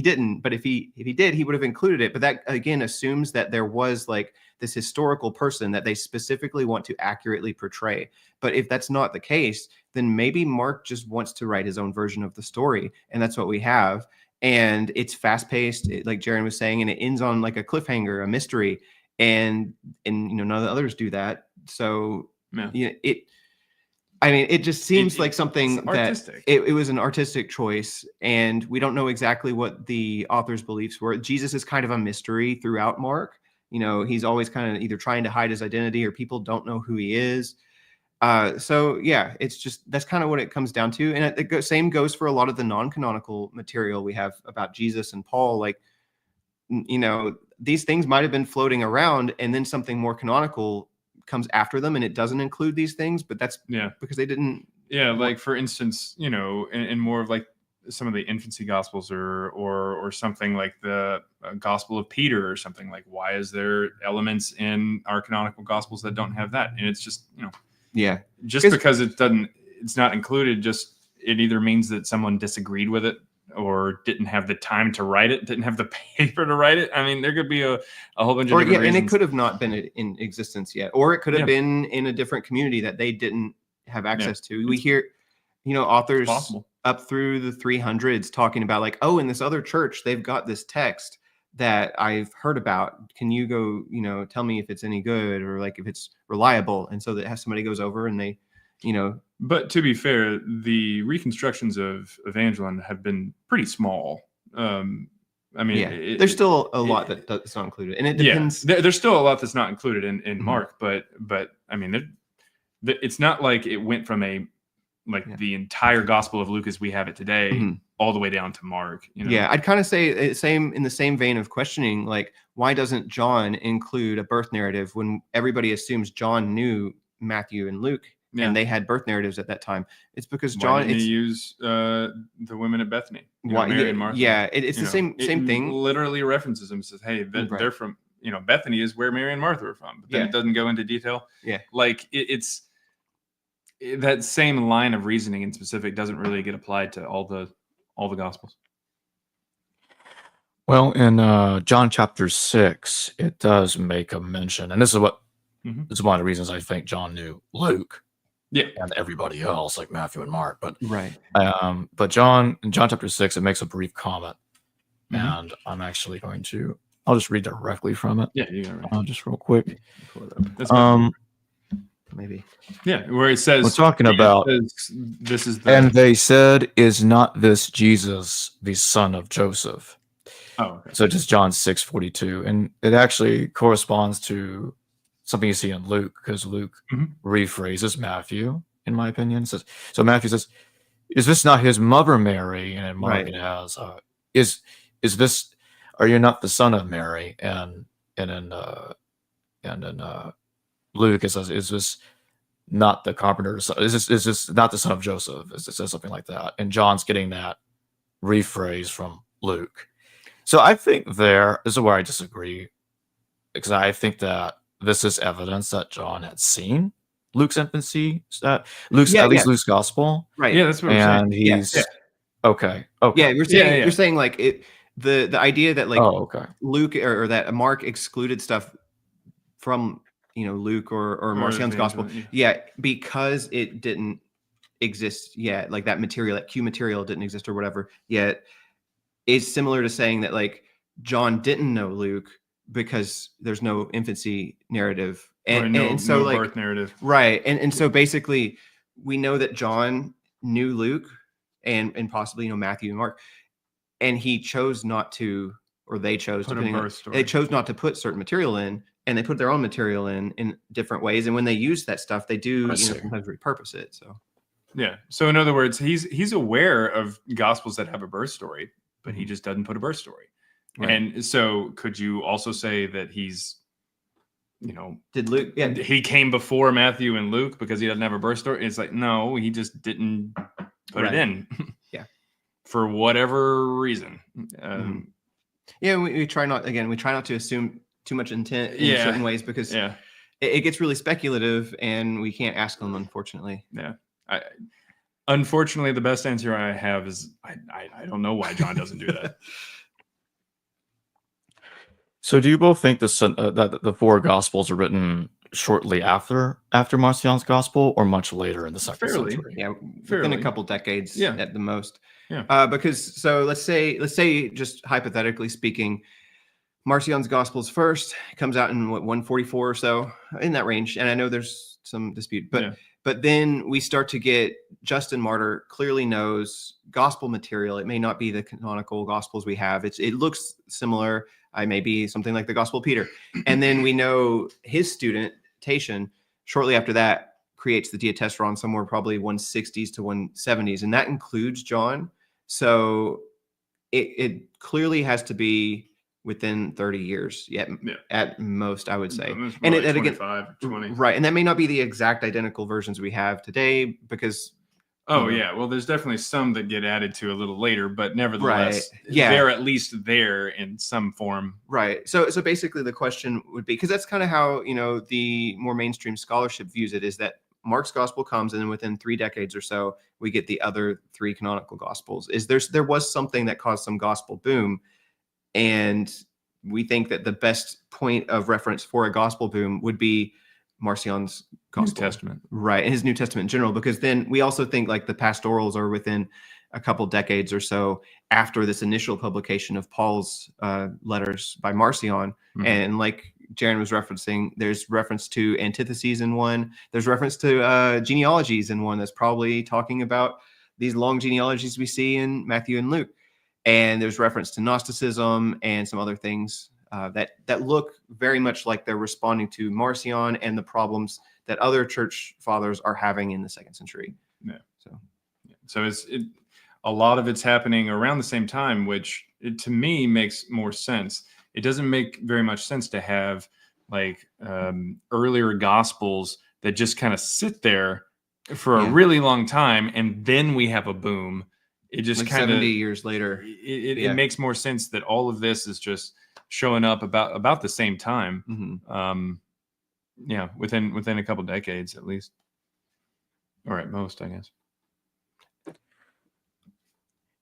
didn't, but if he did, he would have included it. But that again assumes that there was like this historical person that they specifically want to accurately portray. But if that's not the case, then maybe Mark just wants to write his own version of the story, and that's what we have. And it's fast paced, like Jaaron was saying, and it ends on like a cliffhanger, a mystery, and none of the others do that. So it just seems like something that it was an artistic choice, and we don't know exactly what the author's beliefs were. Jesus is kind of a mystery throughout Mark. He's always kind of either trying to hide his identity or people don't know who he is. So yeah, it's just, that's kind of what it comes down to. And the same goes for a lot of the non-canonical material we have about Jesus and Paul. Like, these things might have been floating around, and then something more canonical comes after them and it doesn't include these things, but that's because they didn't. Yeah. Like for instance, in more of like some of the infancy gospels or something like the Gospel of Peter or something, like, why is there elements in our canonical gospels that don't have that? And it's just, just because it's not included, just it either means that someone disagreed with it or didn't have the time to write it, didn't have the paper to write it. I mean, there could be a whole bunch of different reasons. And it could have not been in existence yet, or it could have been in a different community that they didn't have access to. We hear, authors up through the 300s talking about like, oh, in this other church, they've got this text that I've heard about. Can you go, tell me if it's any good or like if it's reliable? And so that somebody goes over and they, But to be fair, the reconstructions of Evangeline have been pretty small. I mean, there's still a lot that's not included, and it depends. There's still a lot that's not included in Mark, but I mean, it's not like it went from the entire Gospel of Luke as we have it today all the way down to Mark. Yeah, I'd kind of say in the same vein of questioning, like, why doesn't John include a birth narrative when everybody assumes John knew Matthew and Luke? Yeah. And they had birth narratives at that time. It's because John. Why didn't he use the women at Bethany, Mary and Martha? Yeah, it's the same thing. Literally references them. Says, "Hey, they're from Bethany is where Mary and Martha are from." But then it doesn't go into detail. Yeah, like it's that same line of reasoning in specific doesn't really get applied to all the Gospels. Well, in John chapter 6, it does make a mention, and this is what this is one of the reasons I think John knew Luke. Yeah, and everybody else like Matthew and Mark, but right. But John in John chapter 6, it makes a brief comment, and I'm actually going to. I'll just read directly from it. Yeah, you got it. Just real quick. Pull it up. Maybe. Yeah, where it says we're talking about this is and they said, "Is not this Jesus, the son of Joseph?" Oh, okay. So just John 6:42, and it actually corresponds to something you see in Luke, because Luke rephrases Matthew, in my opinion. So Matthew says, "Is this not his mother Mary?" And in Mark it has, "Is this? Are you not the son of Mary?" And in Luke it says, "Is this not the carpenter's son? Is this not the son of Joseph?" It says something like that. And John's getting that rephrase from Luke. So I think this is where I disagree, because I think that this is evidence that John had seen Luke's infancy, at least Luke's gospel. Right. Yeah, that's what I'm saying. And he's okay. Yeah, you're saying like it. The idea that like Luke or that Mark excluded stuff from Luke or Marcion's gospel, because it didn't exist yet, like that material, that Q material didn't exist or whatever yet, is similar to saying that like John didn't know Luke because there's no infancy narrative and so no like birth narrative, right? And so basically we know that John knew Luke and possibly Matthew and Mark, and he chose not to, or they chose not to put certain material in and they put their own material in different ways. And when they use that stuff, they do sometimes repurpose it. So yeah. So in other words, he's aware of gospels that have a birth story, but he just doesn't put a birth story. Right. And so could you also say that he's, did Luke? Yeah, he came before Matthew and Luke because he doesn't have a birth story? It's like, no, he just didn't put it in. Yeah, for whatever reason. Yeah, we try not to assume too much intent in certain ways, because it gets really speculative and we can't ask them, unfortunately. Yeah. Unfortunately, the best answer I have is I don't know why John doesn't do that. So do you both think that the four Gospels are written shortly after Marcion's Gospel, or much later in the second century? Yeah, within a couple decades at the most. Yeah. Because so let's say just hypothetically speaking, Marcion's Gospel's first, comes out in 144 or so, in that range. And I know there's some dispute, but then we start to get Justin Martyr clearly knows gospel material. It may not be the canonical Gospels we have. It looks similar. I may be something like the Gospel of Peter. And then we know his student, Tatian, shortly after that creates the Diatessaron somewhere probably 160s to 170s. And that includes John. So it clearly has to be within 30 years at most, I would say. And like 25, 20. Right. And that may not be the exact identical versions we have today, because well, there's definitely some that get added to a little later, but nevertheless, they're at least there in some form. Right. So basically the question would be, because that's kind of how, the more mainstream scholarship views it, is that Mark's gospel comes, and then within 3 decades or so, we get the other 3 canonical gospels. There was something that caused some gospel boom. And we think that the best point of reference for a gospel boom would be Marcion's Gospel. New Testament. Right, and his New Testament in general, because then we also think like the pastorals are within a couple decades or so after this initial publication of Paul's letters by Marcion. And like Jaaron was referencing, there's reference to antitheses in one. There's reference to genealogies in one that's probably talking about these long genealogies we see in Matthew and Luke. And there's reference to Gnosticism and some other things that look very much like they're responding to Marcion and the problems that other church fathers are having in the 2nd century. Yeah. So a lot of it's happening around the same time, which to me makes more sense. It doesn't make very much sense to have like earlier Gospels that just kind of sit there for a really long time, and then we have a boom. It just like kind of 70 years later. It makes more sense that all of this is just showing up about the same time. Within a couple decades at least, or at most, I guess.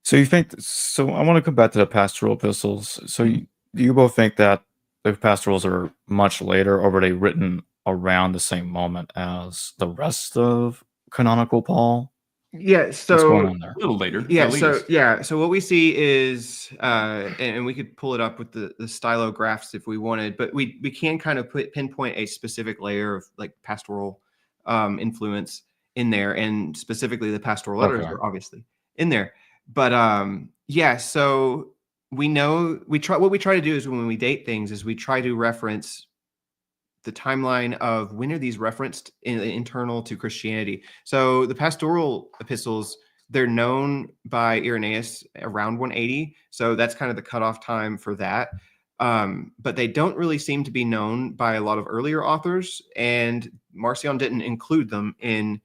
So you think? So I want to come back to the pastoral epistles. So do you both think that the pastorals are much later, or were they written around the same moment as the rest of canonical Paul? Yeah, so what's going on there? A little later. So what we see is, and we could pull it up with the stylographs if we wanted, but we can kind of pinpoint a specific layer of like pastoral influence in there, and specifically the pastoral letters are obviously in there. But so we know what we try to do is when we date things is we try to reference the timeline of when are these referenced internal to Christianity. So the pastoral epistles, they're known by Irenaeus around 180. So that's kind of the cutoff time for that. But they don't really seem to be known by a lot of earlier authors, and Marcion didn't include them in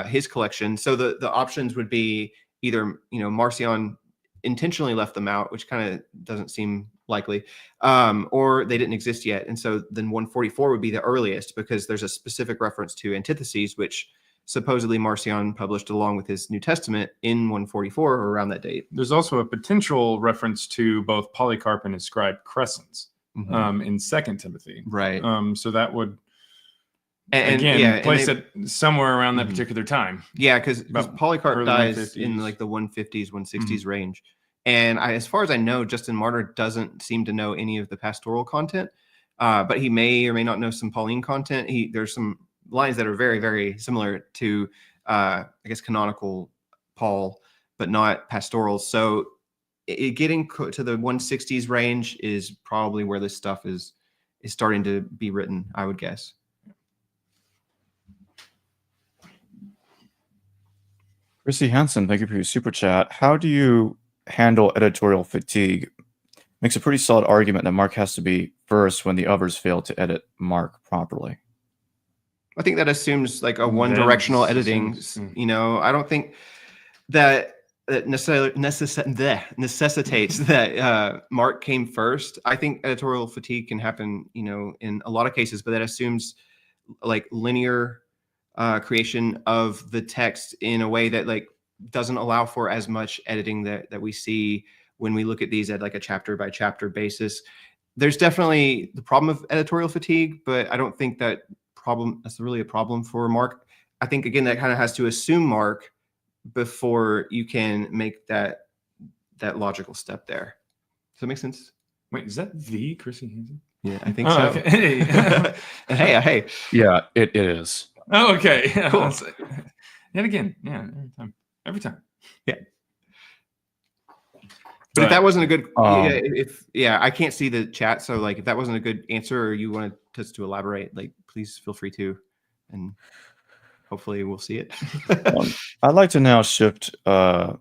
his collection. So the options would be either, Marcion intentionally left them out, which kind of doesn't seem likely, or they didn't exist yet. And so then 144 would be the earliest, because there's a specific reference to antitheses, which supposedly Marcion published along with his New Testament in 144 or around that date. There's also a potential reference to both Polycarp and his scribe Crescens in 2 Timothy. Right. So that would place it somewhere around that particular time. Yeah, because Polycarp dies in like the 150s, 160s range. And as far as I know, Justin Martyr doesn't seem to know any of the pastoral content, but he may or may not know some Pauline content. There's some lines that are very, very similar to, I guess, canonical Paul, but not pastoral. So getting to the 160s range is probably where this stuff is is starting to be written, I would guess. Chrissy Hansen, thank you for your super chat. How do you handle editorial fatigue? Makes a pretty solid argument that Mark has to be first when the others fail to edit Mark properly. I think that assumes like a one-directional editing. You know, I don't think that necessarily necessitates that Mark came first. I think editorial fatigue can happen, you know, in a lot of cases, but that assumes like linear creation of the text in a way that like doesn't allow for as much editing that we see when we look at these at like a chapter by chapter basis. There's definitely the problem of editorial fatigue, but I don't think that's really a problem for Mark. I think again that kind of has to assume Mark before you can make that logical step there. Does that make sense? Wait, is that the Chrissy Hansen? Yeah, I think so. Okay. hey. Yeah, it is. Oh, okay. Cool. And again, yeah, every time. Yeah. But if that wasn't a good, I can't see the chat. So like, if that wasn't a good answer, or you wanted us to elaborate, like, please feel free to, and hopefully we'll see it. I'd like to now shift to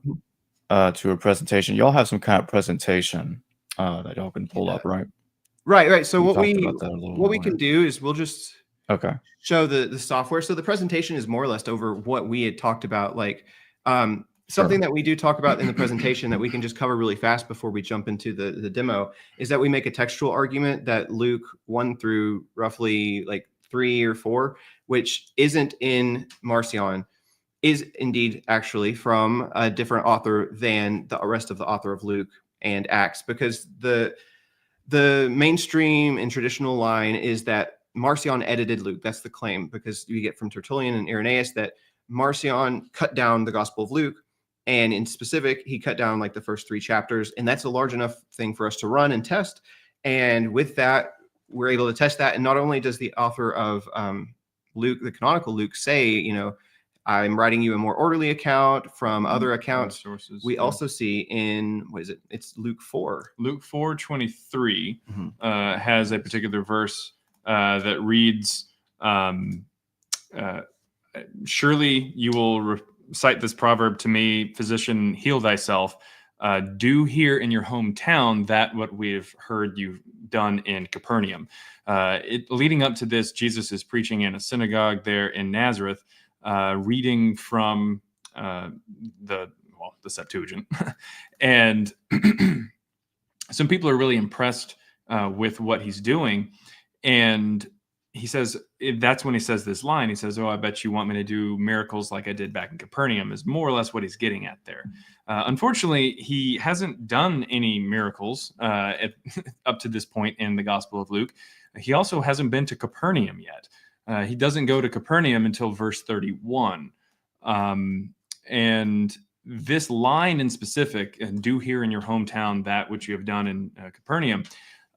a presentation. Y'all have some kind of presentation that y'all can pull up, right? Right. So what we can do is we'll just show the software. So the presentation is more or less over what we had talked about, like something that we do talk about in the presentation that we can just cover really fast before we jump into the demo is that we make a textual argument that Luke 1 through roughly like 3 or 4, which isn't in Marcion, is indeed actually from a different author than the rest of the author of Luke and Acts, because the mainstream and traditional line is that Marcion edited Luke. That's the claim, because you get from Tertullian and Irenaeus that Marcion cut down the Gospel of Luke, and in specific, he cut down like the first 3 chapters, and that's a large enough thing for us to run and test. And with that, we're able to test that. And not only does the author of Luke, the canonical Luke, say, you know, I'm writing you a more orderly account from other accounts. Sources, we also see in, what is it? It's Luke 4. Luke 4:23 has a particular verse that reads, surely you will recite this proverb to me, physician, heal thyself. Do here in your hometown that what we've heard you've done in Capernaum. Leading up to this, Jesus is preaching in a synagogue there in Nazareth, reading from the Septuagint. And some people are really impressed with what he's doing. And he says, that's when he says this line. He says, oh, I bet you want me to do miracles like I did back in Capernaum, is more or less what he's getting at there. Unfortunately, he hasn't done any miracles up to this point in the Gospel of Luke. He also hasn't been to Capernaum yet. He doesn't go to Capernaum until verse 31. And this line in specific, do here in your hometown that which you have done in Capernaum,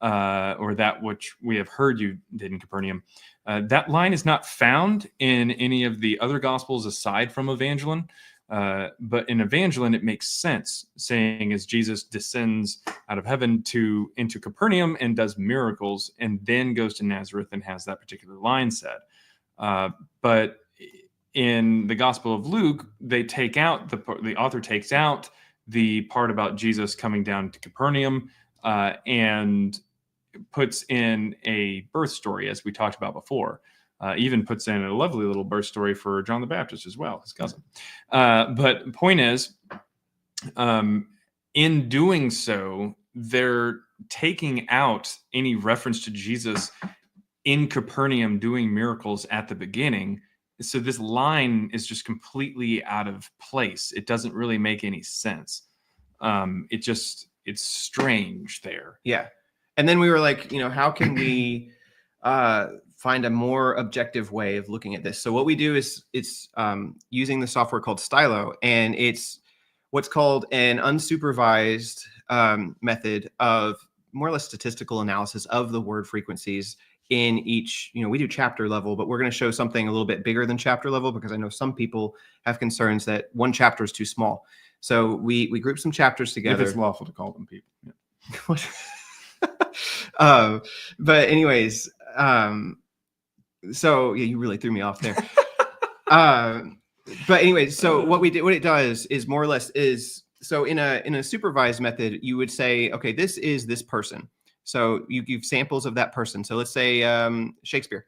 or that which we have heard you did in Capernaum. That line is not found in any of the other Gospels aside from Evangeline. But in Evangeline, it makes sense, saying as Jesus descends out of heaven into Capernaum and does miracles, and then goes to Nazareth and has that particular line said. But in the Gospel of Luke, they take out the author takes out the part about Jesus coming down to Capernaum and puts in a birth story, as we talked about before. Even puts in a lovely little birth story for John the Baptist as well, his cousin. But the point is, in doing so, they're taking out any reference to Jesus in Capernaum doing miracles at the beginning. So this line is just completely out of place. It doesn't really make any sense. It's strange there. Yeah. And then we were like, how can we find a more objective way of looking at this? So what we do is it's using the software called Stylo, and it's what's called an unsupervised method of more or less statistical analysis of the word frequencies in each, we do chapter level, but we're going to show something a little bit bigger than chapter level, because I know some people have concerns that one chapter is too small. So we group some chapters together. If it's lawful to call them people. Yeah. But anyways, so yeah, you really threw me off there. But anyways, so what it does is more or less is, so in a supervised method, you would say, okay, this is this person. So you give samples of that person. So let's say Shakespeare.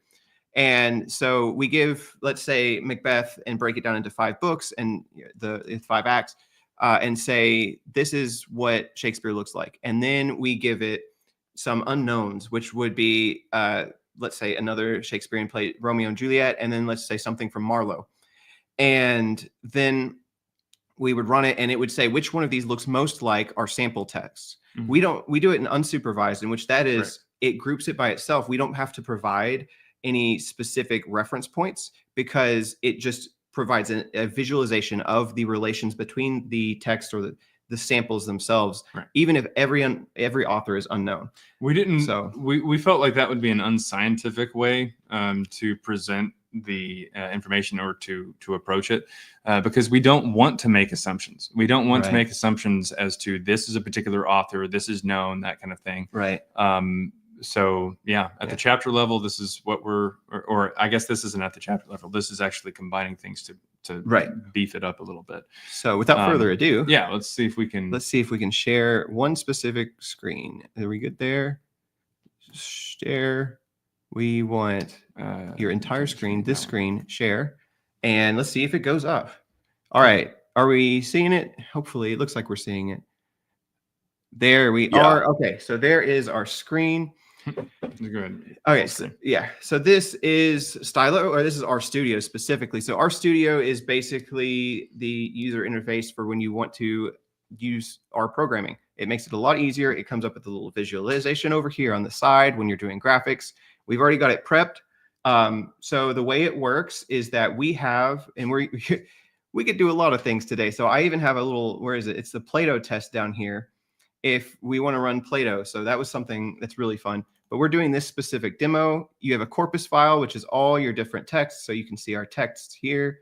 And so we give, let's say, Macbeth and break it down into 5 books and the 5 acts and say, this is what Shakespeare looks like. And then we give it some unknowns, which would be, let's say, another Shakespearean play, Romeo and Juliet, and then let's say something from Marlowe. And then we would run it and it would say which one of these looks most like our sample text. Mm-hmm. We do it in unsupervised, in which that is, it groups it by itself. We don't have to provide any specific reference points because it just provides a visualization of the relations between the text or the samples themselves, even if every author is unknown. We felt like that would be an unscientific way to present the information or to approach it because we don't want to make assumptions. We don't want to make assumptions as to this is a particular author, this is known, that kind of thing. Right. So yeah, at the chapter level, this is what or I guess this isn't at the chapter level. This is actually combining things to beef it up a little bit. So without further ado, let's see if we can share one specific screen. Are we good there? Share. We want your entire screen, this screen, share, and let's see if it goes up. All right. Are we seeing it? Hopefully it looks like we're seeing it. There we are. Okay. So there is our screen. Good. Okay. So this is Stylo, or this is RStudio specifically. So RStudio is basically the user interface for when you want to use our programming. It makes it a lot easier. It comes up with a little visualization over here on the side when you're doing graphics. We've already got it prepped. So the way it works is that we have, and we could do a lot of things today. So I even have a little, where is it? It's the Plato test down here. If we want to run Plato. So that was something that's really fun. But we're doing this specific demo. You have a corpus file, which is all your different texts. So you can see our texts here.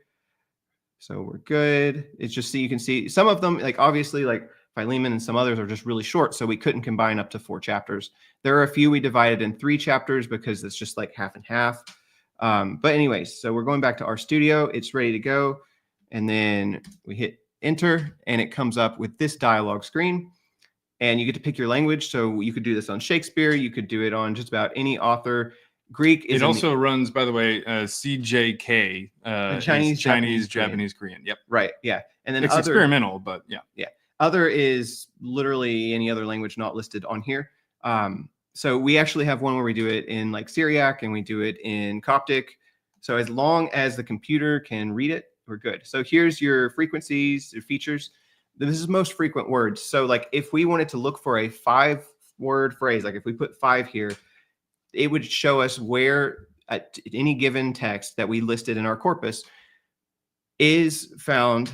So we're good. It's just so you can see some of them, like obviously like Philemon and some others are just really short. So we couldn't combine up to 4 chapters. There are a few we divided in 3 chapters because it's just like half and half. But anyways, so we're going back to RStudio. It's ready to go. And then we hit enter and it comes up with this dialog screen. And you get to pick your language. So you could do this on Shakespeare. You could do it on just about any author. Greek is. It also runs, by the way, CJK, Chinese, Japanese, Korean. Yep. Right. Yeah. And then it's experimental, but yeah. Yeah. Other is literally any other language not listed on here. So we actually have one where we do it in like Syriac and we do it in Coptic. So as long as the computer can read it, we're good. So here's your frequencies, your features. This is most frequent words. So like if we wanted to look for a 5-word phrase, like if we put 5 here, it would show us where at any given text that we listed in our corpus is found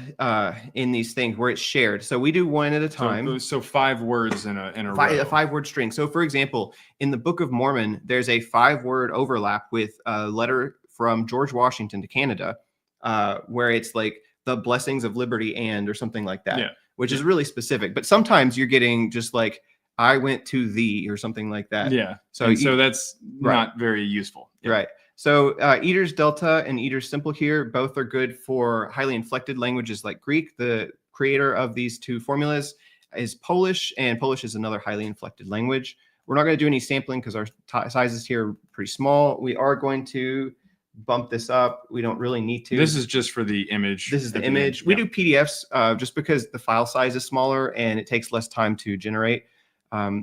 in these things where it's shared. So we do one at a time. So 5 words in a row. A 5-word string. So for example, in the Book of Mormon, there's a 5-word overlap with a letter from George Washington to Canada, where it's like the blessings of liberty or something like that, which is really specific. But sometimes you're getting just like, I went to thee or something like that. Yeah. So that's not very useful. Yeah. Right. So Eater's Delta and Eater's Simple here, both are good for highly inflected languages like Greek. The creator of these 2 formulas is Polish, and Polish is another highly inflected language. We're not going to do any sampling because our sizes here are pretty small. We are going to bump this up. We don't really need to. This is just for the image. This is the image. We do PDFs just because the file size is smaller and it takes less time to generate.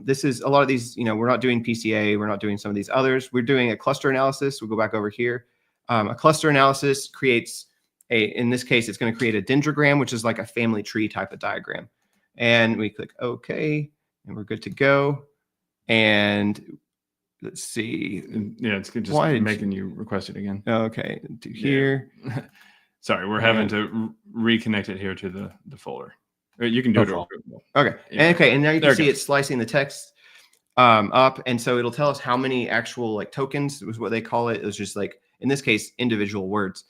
This is a lot of these, we're not doing PCA. We're not doing some of these others. We're doing a cluster analysis. We'll go back over here. A cluster analysis creates in this case, it's going to create a dendrogram, which is like a family tree type of diagram. And we click OK, and we're good to go. And let's see. Yeah, it's good just making you request it again. Okay, to here. Sorry, we're having to reconnect it here to the folder. You can do it all. Okay. Yeah. And now you can see it's slicing the text up. And so it'll tell us how many actual like tokens was what they call it. It was just like, in this case, individual words.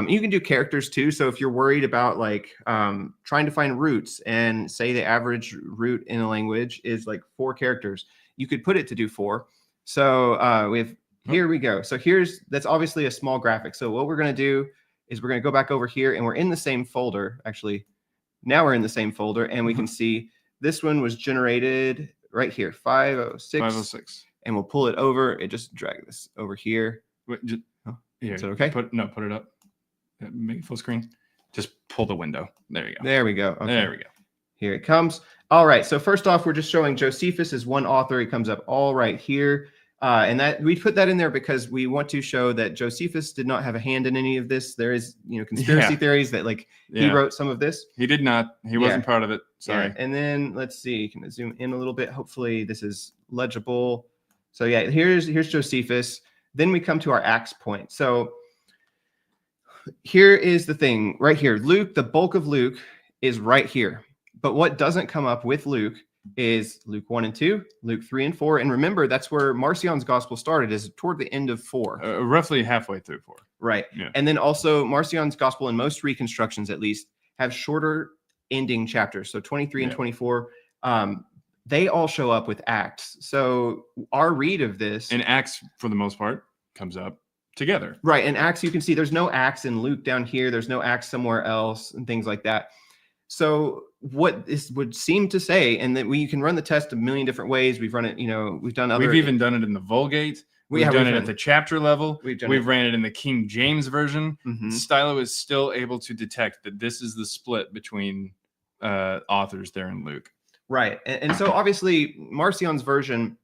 You can do characters too. So if you're worried about like trying to find roots and say the average root in a language is like 4 characters, you could put it to do 4. So we have, here we go. So that's obviously a small graphic. So what we're going to do is we're going to go back over here, and we're in the same folder. Actually, now we're in the same folder, and we can see this one was generated right here, 506. 506. And we'll pull it over and just drag this over here. Wait, Is it okay? Put it up. Make it full screen. Just pull the window. There you go. There we go. Okay. There we go. Here it comes. All right. So first off, we're just showing Josephus as one author. He comes up all right here. And that we put that in there because we want to show that Josephus did not have a hand in any of this. There is, conspiracy theories that he wrote some of this. He did not. He wasn't part of it. Sorry. Yeah. And then let's see. Can I zoom in a little bit? Hopefully this is legible. So yeah, here's Josephus. Then we come to our Acts point. So here is the thing right here. Luke, the bulk of Luke is right here. But what doesn't come up with Luke is Luke 1 and 2, Luke 3 and 4. And remember, that's where Marcion's gospel started, is toward the end of 4. Roughly halfway through 4. Right. Yeah. And then also Marcion's gospel, in most reconstructions at least, have shorter ending chapters. So 23 and 24, they all show up with Acts. So our read of this... And Acts, for the most part, comes up together. Right. And Acts, you can see there's no Acts in Luke down here. There's no Acts somewhere else and things like that. So what this would seem to say, and that you can run the test a million different ways. We've run it, we've done other... We've even done it in the Vulgate. We've done it at the chapter level. We've ran it in the King James version. Stylo is still able to detect that this is the split between authors there in Luke. Right. And so obviously Marcion's version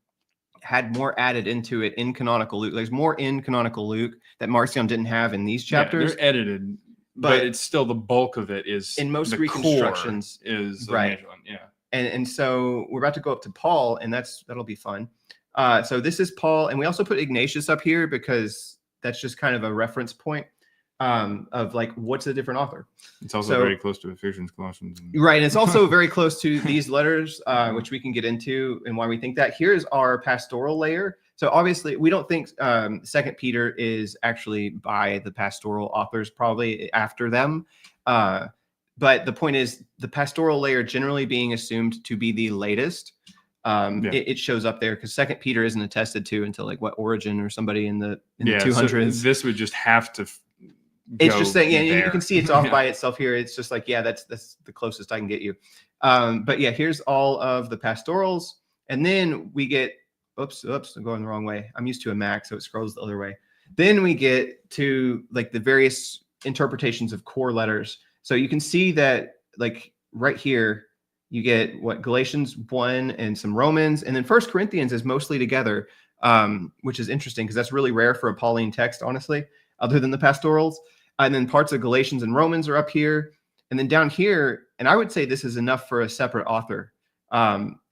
had more added into it in canonical Luke. There's more in canonical Luke that Marcion didn't have in these chapters. They're edited, but it's still the bulk of it is in most reconstructions is right. One. Yeah. And so we're about to go up to Paul, and that'll be fun. So this is Paul, and we also put Ignatius up here because that's just kind of a reference point of like what's a different author. It's also very close to Ephesians, Colossians. Right. And it's also very close to these letters, which we can get into and why we think that. Here's our pastoral layer. So obviously we don't think Second Peter is actually by the pastoral authors, probably after them. But the point is the pastoral layer generally being assumed to be the latest. It shows up there because Second Peter isn't attested to until like Origen or somebody in the 200s. So this would just have to it's just saying, you can see it's off by itself here. It's just like, that's the closest I can get you. But yeah, here's all of the pastorals. And then we get, oops, I'm going the wrong way. I'm used to a Mac, so it scrolls the other way. Then we get to like the various interpretations of core letters. So you can see that like right here, you get Galatians 1 and some Romans, and then 1 Corinthians is mostly together, which is interesting because that's really rare for a Pauline text, honestly, other than the pastorals. And then parts of Galatians and Romans are up here. And then down here, and I would say this is enough for a separate author,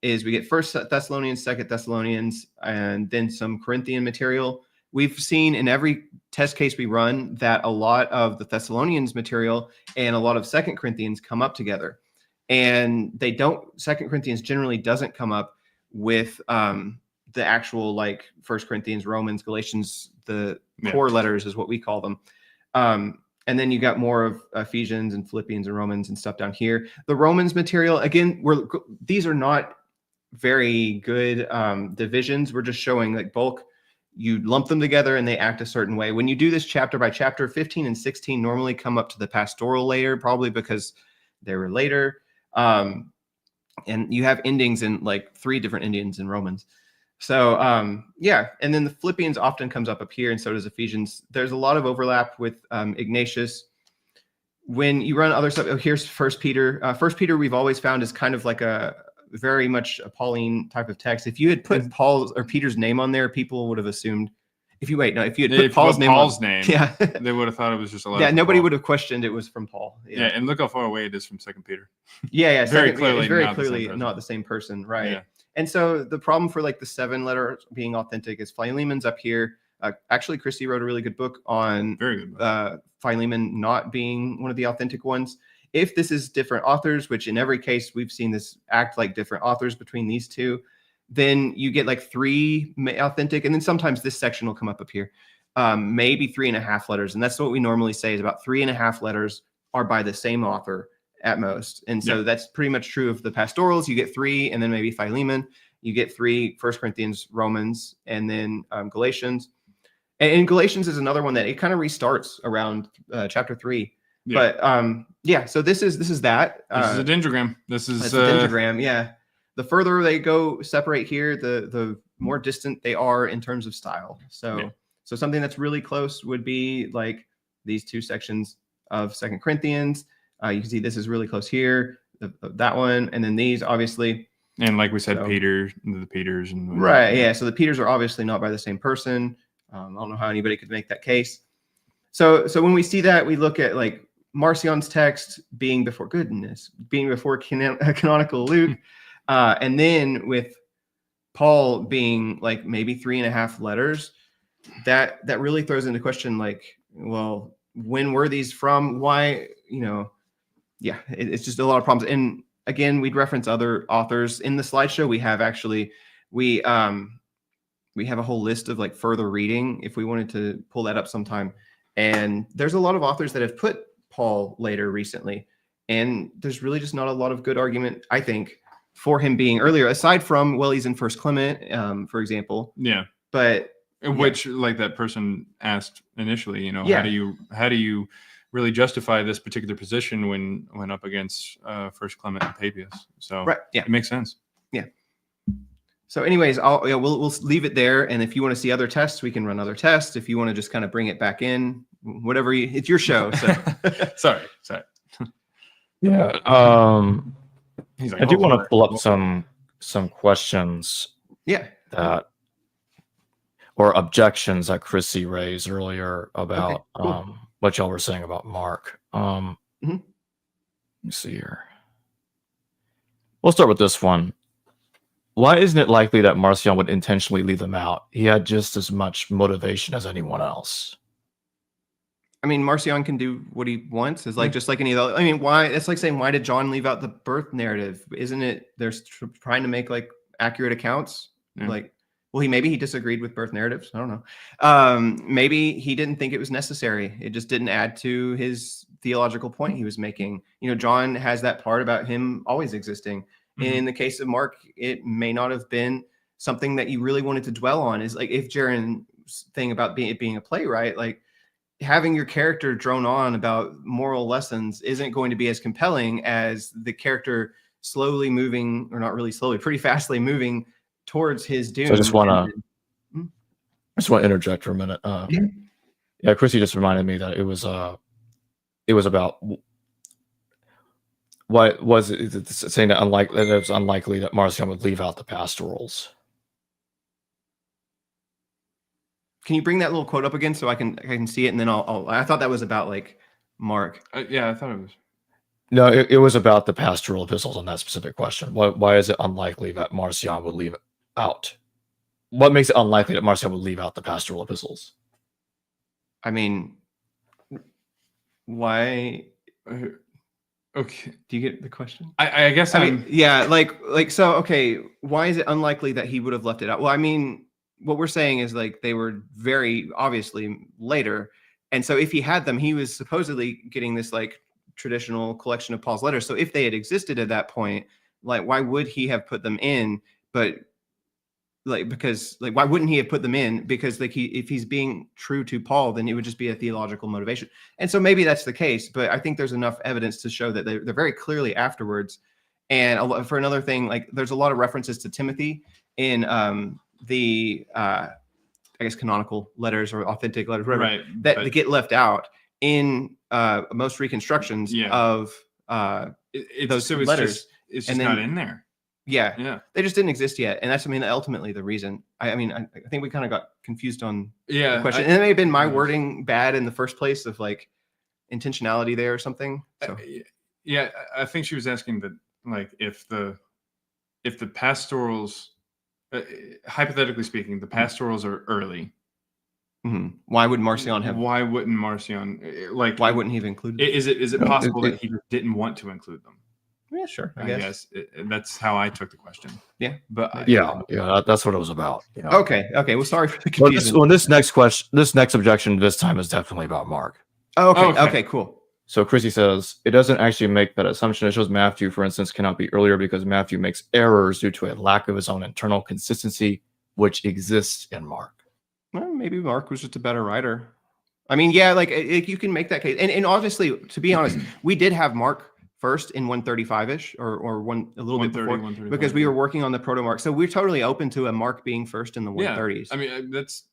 is we get 1 Thessalonians, 2 Thessalonians, and then some Corinthian material. We've seen in every test case we run that a lot of the Thessalonians material and a lot of 2 Corinthians come up together. And they don't, 2 Corinthians generally doesn't come up with the actual like 1 Corinthians, Romans, Galatians, the core letters is what we call them. And then you got more of Ephesians and Philippians and Romans and stuff down here. The Romans material, again, these are not very good divisions. We're just showing like bulk. You lump them together and they act a certain way. When you do this chapter by chapter, 15 and 16 normally come up to the pastoral layer, probably because they were later. And you have endings in like 3 different endings in Romans. So, and then the Philippians often comes up here, and so does Ephesians. There's a lot of overlap with Ignatius. When you run other stuff, here's 1 Peter. 1 Peter we've always found is kind of like a very much a Pauline type of text. If you had put Paul's or Peter's name on there, people would have assumed. If you had put Paul's name, they would have thought it was just a letter. Yeah, nobody would have questioned it was from Paul. Yeah, and look how far away it is from 2 Peter. Yeah, very clearly not not the same person, right? Yeah. And so the problem for like the 7 letters being authentic is Philemon's up here. Actually, Christy wrote a really good book on Philemon not being one of the authentic ones. If this is different authors, which in every case we've seen this act like different authors between these two, then you get like 3 authentic, and then sometimes this section will come up here. maybe 3.5 letters. And that's what we normally say is about 3.5 letters are by the same author at most. And so that's pretty much true of the pastorals. You get 3, and then maybe Philemon. You get 3, 1 Corinthians, Romans, and then Galatians. And Galatians is another one that it kind of restarts around chapter 3. Yeah. But so this is that. This is a dendrogram. This is a dendrogram. Yeah. The further they go separate here, the more distant they are in terms of style. So something that's really close would be like these 2 sections of 2 Corinthians. You can see this is really close here, that one, and then these obviously. And like we said, the Peters. And right, yeah. So the Peters are obviously not by the same person. I don't know how anybody could make that case. So when we see that, we look at like Marcion's text being before canonical Luke, and then with Paul being like maybe 3.5 letters, that really throws into question like, well, when were these from? Why, it's just a lot of problems. And again, we'd reference other authors in the slideshow. We have a whole list of like further reading if we wanted to pull that up sometime. And there's a lot of authors that have put Paul later recently. And there's really just not a lot of good argument, I think, for him being earlier, aside from, well, he's in First Clement, for example. Yeah. But which like that person asked initially, how do you really justify this particular position when up against First Clement and Papias? So it makes sense. Yeah. So anyways, we'll leave it there. And if you want to see other tests, we can run other tests. If you want to just kind of bring it back in, whatever, it's your show. So sorry. Yeah. He's like, I do want to pull up some questions. Yeah. Or objections that Chrissy raised earlier about what y'all were saying about Mark. Let me see here. We'll start with this one. Why isn't it likely that Marcion would intentionally leave them out? He had just as much motivation as anyone else. I mean, Marcion can do what he wants. It's like just like any other. I mean, why? It's like saying, why did John leave out the birth narrative? Isn't it? They're trying to make like accurate accounts. Like, well, maybe he disagreed with birth narratives. I don't know. Maybe he didn't think it was necessary. It just didn't add to his theological point he was making. John has that part about him always existing. In the case of Mark, it may not have been something that you really wanted to dwell on. Is like if Jaaron's thing about being a playwright, like having your character drone on about moral lessons isn't going to be as compelling as the character slowly moving, or not really slowly, pretty fastly moving towards his doom. So I just want to interject for a minute. Yeah, Chrissy just reminded me that it was about. What was it saying that it was unlikely that Marcion would leave out the pastorals? Can you bring that little quote up again so I can see it, and then I thought that was about like Mark. Yeah, I thought it was. No, it was about the pastoral epistles on that specific question. Why is it unlikely that Marcion would leave it out? What makes it unlikely that Marcion would leave out the pastoral epistles? I mean, why? Okay. Do you get the question? I guess I mean, yeah, like so. Okay, why is it unlikely that he would have left it out? Well, I mean, what we're saying is like they were very obviously later, and so if he had them, he was supposedly getting this like traditional collection of Paul's letters. So if they had existed at that point, like why would he have put them in? But because why wouldn't he have put them in? Because like if he's being true to Paul, then it would just be a theological motivation. And so maybe that's the case, but I think there's enough evidence to show that they're very clearly afterwards. And for another thing, like there's a lot of references to Timothy in the I guess canonical letters or authentic letters, whatever, that get left out in most reconstructions of those letters. It's just not in there. Yeah, they just didn't exist yet, and that's ultimately the reason. I think we kind of got confused on the question, and it may have been my wording bad in the first place of like intentionality there or something. So. Yeah, I think she was asking that like if the pastorals, hypothetically speaking, the pastorals are early. Mm-hmm. Why would Marcion have? Why wouldn't Marcion like? Why wouldn't he have included? Is it possible that he didn't want to include them? Yeah, sure. I I guess. guess that's how I took the question. Yeah. But Yeah, that's what it was about. You know? Okay. Well, sorry for the Well, confusion. this next question, this next objection this time is definitely about Mark. Okay. Cool. So Chrissy says, it doesn't actually make that assumption. It shows Matthew, for instance, cannot be earlier because Matthew makes errors due to a lack of his own internal consistency, which exists in Mark. Well, maybe Mark was just a better writer. I mean, yeah, like you can make that case. And honestly, to be honest, we did have Mark first in 135-ish or a little bit before, because we were working on the proto Mark. So we're totally open to a Mark being first in the 130s. I mean, that's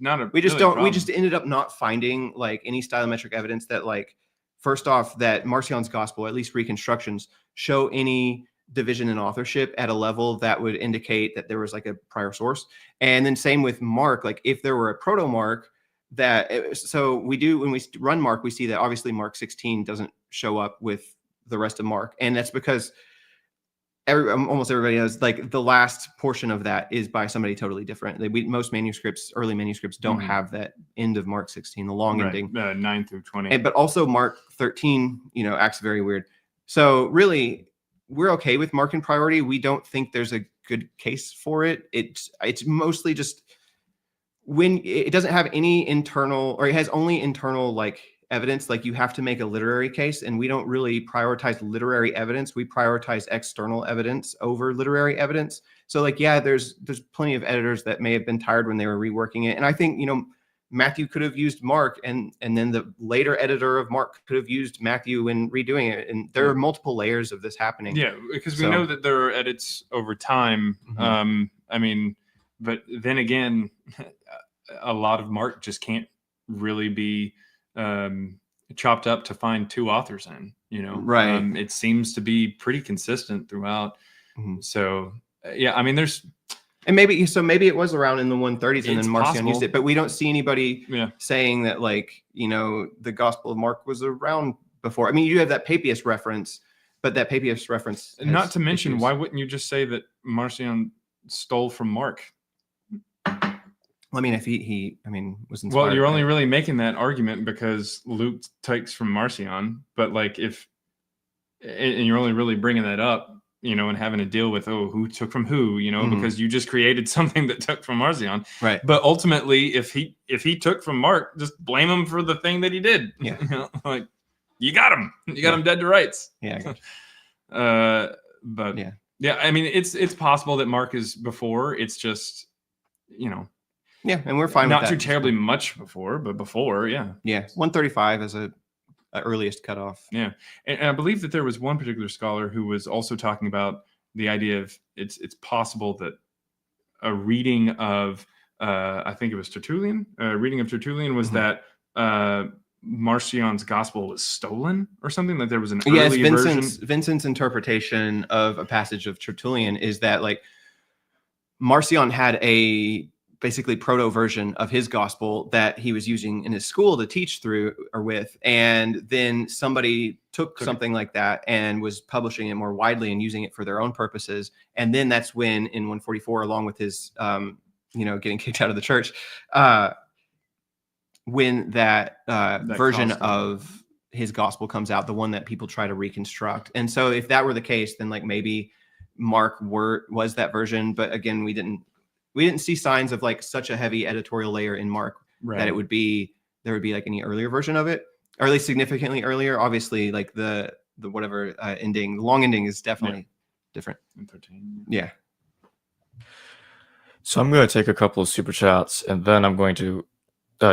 not a we just ended up not finding like any stylometric evidence that, like, first off, that Marcion's gospel, at least reconstructions, show any division in authorship at a level that would indicate that there was like a prior source. And then same with Mark, like if there were a proto Mark so we do, when we run Mark, we see that obviously Mark 16 doesn't show up with the rest of Mark. And that's because almost everybody knows, like, the last portion of that is by somebody totally different. Most manuscripts, early manuscripts, don't have that end of Mark 16, the long ending. 9 through 20. But also Mark 13, acts very weird. So really, we're okay with Mark in priority. We don't think there's a good case for it. It's mostly just when it doesn't have any internal, or it has only internal like evidence, like you have to make a literary case, and we don't really prioritize literary evidence. We prioritize external evidence over literary evidence. So like, yeah, there's plenty of editors that may have been tired when they were reworking it. And I think, Matthew could have used Mark, and then the later editor of Mark could have used Matthew when redoing it. And there are multiple layers of this happening. Yeah, because we know that there are edits over time. Mm-hmm. I mean, but then again, a lot of Mark just can't really be chopped up to find two authors in, Right. It seems to be pretty consistent throughout. Mm-hmm. So yeah, I mean, and maybe it was around in the 130s, and then Marcion possible. used it, but we don't see anybody saying that, like, the Gospel of Mark was around before. I mean, you have that Papias reference, but that Papias reference, not to mention, why wouldn't you just say that Marcion stole from Mark? I mean, if he was inspired. Well, you're only really making that argument because Luke takes from Marcion, but like and you're only really bringing that up, and having to deal with, who took from who, because you just created something that took from Marcion. Right. But ultimately, if he took from Mark, just blame him for the thing that he did. Yeah. Like, you got him. You got him dead to rights. Yeah. But yeah, I mean, it's possible that Mark is before. It's just, Yeah, and we're fine not with that. too terribly much before, but before, yeah. Yeah, 135 is a earliest cutoff. Yeah, and I believe that there was one particular scholar who was also talking about the idea of it's possible that a reading of I think it was Tertullian. Reading of Tertullian was that Marcion's gospel was stolen or something. Like there was an early version. Vincent's interpretation of a passage of Tertullian is that, like, Marcion had a basically proto version of his gospel that he was using in his school to teach through or with. And then somebody took something like that and was publishing it more widely and using it for their own purposes. And then that's when in 144, along with his, getting kicked out of the church, when that version of his gospel comes out, the one that people try to reconstruct. And so if that were the case, then like maybe Mark was that version. But again, we didn't see signs of like such a heavy editorial layer in Mark that there would be like any earlier version of it, or at least significantly earlier. Obviously, like the whatever ending, the long ending is definitely different. 13. Yeah. So I'm going to take a couple of super chats, and then I'm going to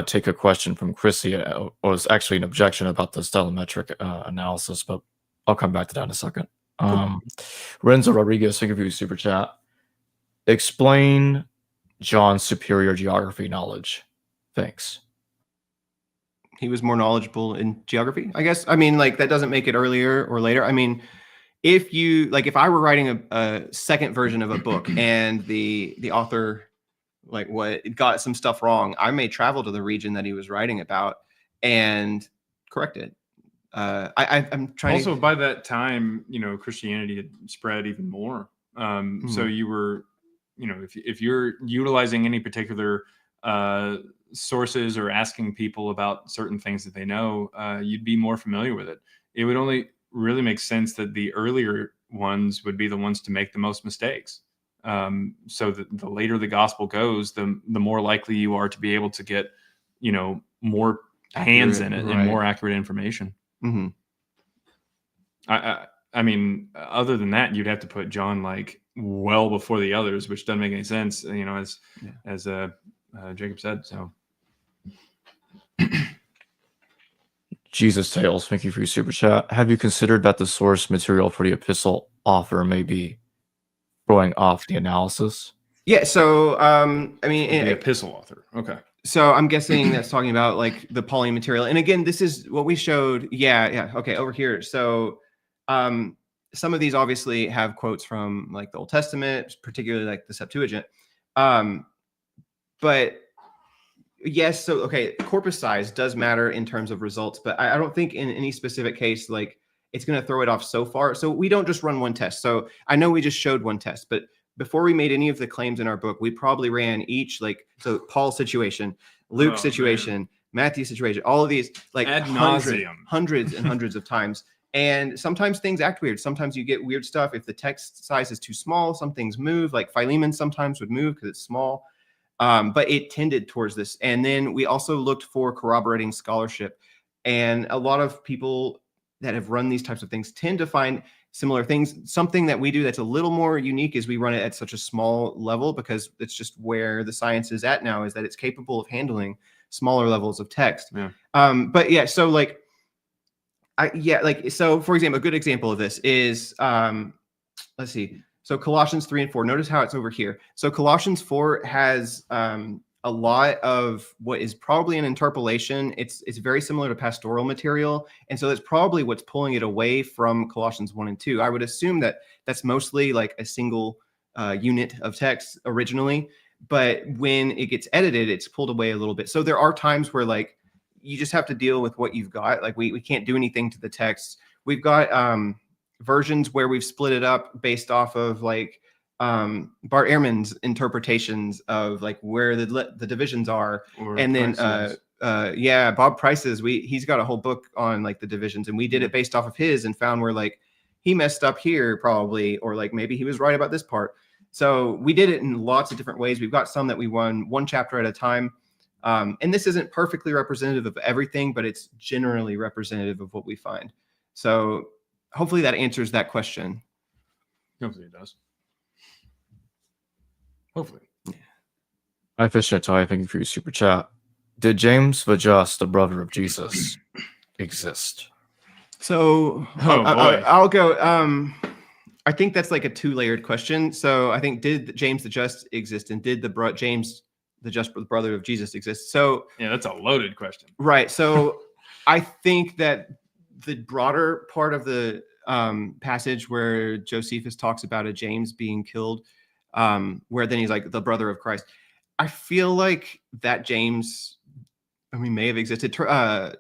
take a question from Chrissy. It was actually an objection about the stylometric analysis, but I'll come back to that in a second. Renzo Rodriguez, thank you for your super chat. Explain John's superior geography knowledge. Thanks. He was more knowledgeable in geography, I guess. I mean, like, that doesn't make it earlier or later. I mean, if I were writing a second version of a book and the author got some stuff wrong, I may travel to the region that he was writing about and correct it. I'm trying. Also, by that time, Christianity had spread even more. So you were, if you're utilizing any particular sources or asking people about certain things that they know, you'd be more familiar with it. It would only really makes sense that the earlier ones would be the ones to make the most mistakes. So the later the gospel goes, the more likely you are to be able to get, more hands in it and more accurate information. Mm-hmm. I mean, other than that, you'd have to put John like well before the others, which doesn't make any sense, as Jacob said. So, Jesus Tales, thank you for your super chat. Have you considered that the source material for the epistle author may be throwing off the analysis? Yeah. So, the epistle author. Okay. So I'm guessing that's talking about like the Pauline material. And again, this is what we showed. Yeah. Okay. Over here. So, some of these obviously have quotes from like the Old Testament, particularly like the Septuagint. But yes, so okay, corpus size does matter in terms of results, but I don't think in any specific case like it's going to throw it off so far. So we don't just run one test. So I know we just showed one test, but before we made any of the claims in our book, we probably ran each so Paul's situation, Luke's situation, Matthew's situation, all of these like hundreds and hundreds of times. And sometimes things act weird. Sometimes you get weird stuff. If the text size is too small, some things move. Like Philemon sometimes would move because it's small. But it tended towards this. And then we also looked for corroborating scholarship. And a lot of people that have run these types of things tend to find similar things. Something that we do that's a little more unique is we run it at such a small level because it's just where the science is at now, is that it's capable of handling smaller levels of text. Yeah. But yeah, so like, so for example, a good example of this is, let's see. So Colossians 3 and 4, notice how it's over here. So Colossians 4 has a lot of what is probably an interpolation. It's very similar to pastoral material. And so that's probably what's pulling it away from Colossians 1 and 2. I would assume that that's mostly like a single unit of text originally. But when it gets edited, it's pulled away a little bit. So there are times where like, you just have to deal with what you've got. Like we can't do anything to the text. We've got versions where we've split it up based off of like Bart Ehrman's interpretations of like where the divisions are. And then Bob Price's, he's got a whole book on like the divisions, and we did it based off of his and found where like he messed up here probably, or like maybe he was right about this part. So we did it in lots of different ways. We've got some that we run one chapter at a time. And this isn't perfectly representative of everything, but it's generally representative of what we find. So hopefully that answers that question. Hopefully it does. Hopefully. Yeah. Hi, Fisher. Thank you for your super chat. Did James the Just, the brother of Jesus, exist? So I'll go. I think that's like a two-layered question. So I think, did James the Just exist, and did James the Just brother of Jesus exist? So yeah, that's a loaded question. Right. So I think that the broader part of the passage where Josephus talks about a James being killed, where then he's like the brother of Christ, I feel like that James, may have existed.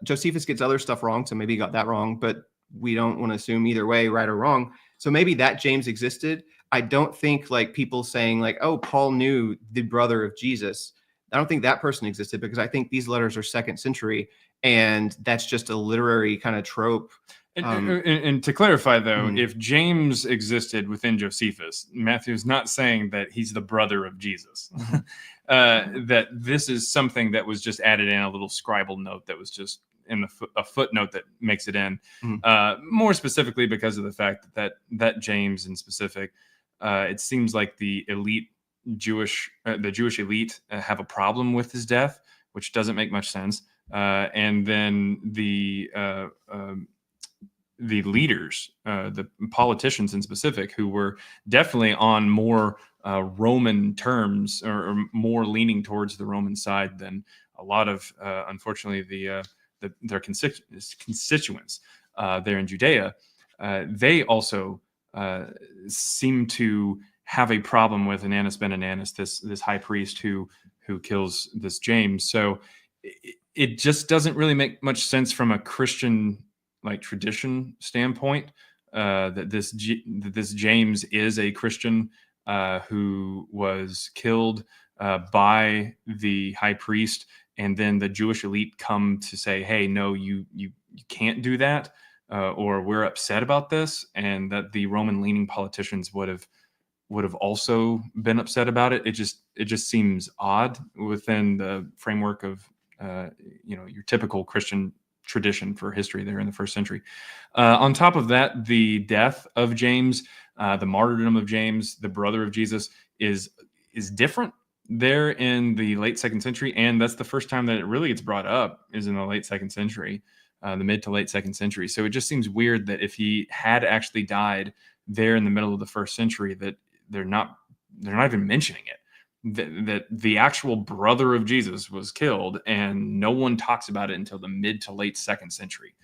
Josephus gets other stuff wrong, so maybe he got that wrong, but we don't want to assume either way, right or wrong. So maybe that James existed. I don't think like people saying like, oh, Paul knew the brother of Jesus. I don't think that person existed, because I think these letters are 2nd century, and that's just a literary kind of trope. And to clarify, though, if James existed within Josephus, Matthew's not saying that he's the brother of Jesus. That this is something that was just added in, a little scribal note that was just in a footnote that makes it in. More specifically because of the fact that James in specific, it seems like the elite Jewish elite have a problem with his death, which doesn't make much sense. And then the leaders, the politicians in specific, who were definitely on more Roman terms, or more leaning towards the Roman side than a lot of, unfortunately, their constituents there in Judea. They also seem to have a problem with Ananus ben Ananus, this high priest who kills this James. So it just doesn't really make much sense from a Christian like tradition standpoint that this James is a Christian who was killed by the high priest, and then the Jewish elite come to say, hey, no, you can't do that. or we're upset about this, and that the Roman leaning politicians would have also been upset about it. It just seems odd within the framework of your typical Christian tradition for history there in the first century. On top of that, the death of James, the martyrdom of James, the brother of Jesus, is different there in the late 2nd century, and that's the first time that it really gets brought up is in the late 2nd century, the mid to late 2nd century. So it just seems weird that if he had actually died there in the middle of the 1st century, that they're not even mentioning it. That the actual brother of Jesus was killed, and no one talks about it until the mid to late 2nd century.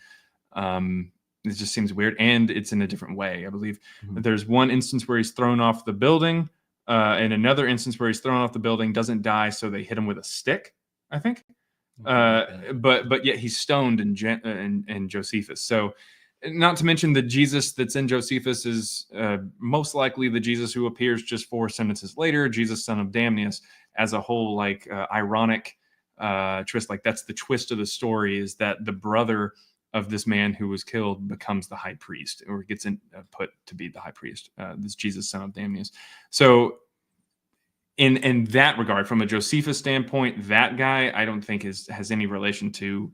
It just seems weird, and it's in a different way. I believe there's one instance where he's thrown off the building, and another instance where he's thrown off the building, doesn't die, so they hit him with a stick, I think. But yet he's stoned in Josephus. So, not to mention the Jesus that's in Josephus is most likely the Jesus who appears just 4 sentences later, Jesus, son of Damnius, as a whole ironic twist. Like, that's the twist of the story, is that the brother of this man who was killed becomes the high priest, or gets put to be the high priest, this Jesus, son of Damnius. So in that regard, from a Josephus standpoint, that guy I don't think has any relation to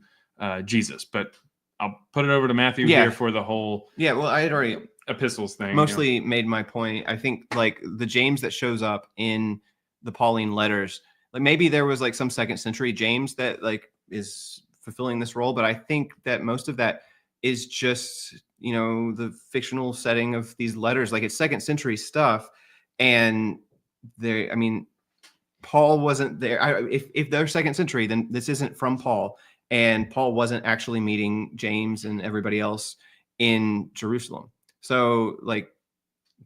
Jesus. But I'll put it over to Matthew here for the whole well, I had already epistles thing. Mostly made my point. I think like the James that shows up in the Pauline letters, like maybe there was like some 2nd century James that like is fulfilling this role, but I think that most of that is just, the fictional setting of these letters. Like, it's 2nd century stuff, and Paul wasn't there. If they're 2nd century, then this isn't from Paul, and Paul wasn't actually meeting James and everybody else in Jerusalem. So like,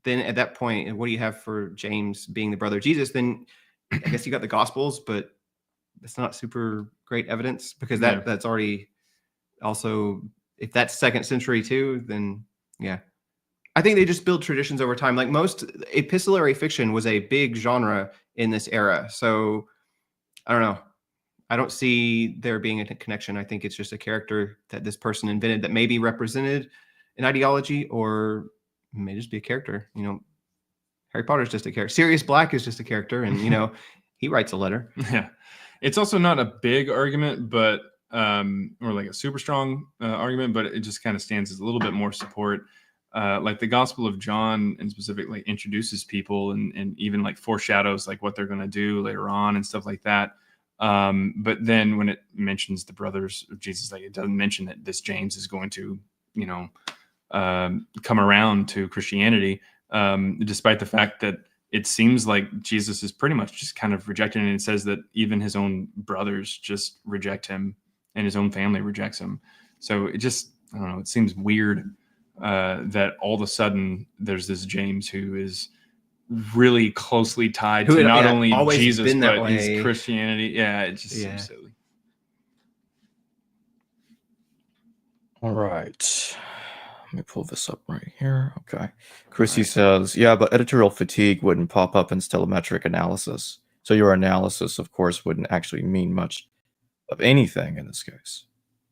then at that point, what do you have for James being the brother of Jesus? Then I guess you got the Gospels, but it's not super great evidence, because that's already also, if that's 2nd century too, then I think they just build traditions over time. Like, most epistolary fiction was a big genre in this era. So I don't know. I don't see there being a connection. I think it's just a character that this person invented that maybe represented an ideology, or may just be a character. Harry Potter's just a character. Sirius Black is just a character, and he writes a letter. Yeah, it's also not a big argument, but or like a super strong argument, but it just kind of stands as a little bit more support. Like the Gospel of John, in specific, like introduces people and even like foreshadows like what they're going to do later on and stuff like that. But then when it mentions the brothers of Jesus, like, it doesn't mention that this James is going to, come around to Christianity, despite the fact that it seems like Jesus is pretty much just kind of rejected. And it says that even his own brothers just reject him, and his own family rejects him. So it just, I don't know, it seems weird that all of a sudden there's this James who is really closely tied to not only Jesus, but his Christianity. Yeah, it just seems silly. All right. Let me pull this up right here. Okay. Chrissy says, but editorial fatigue wouldn't pop up in telemetric analysis. So your analysis, of course, wouldn't actually mean much of anything in this case.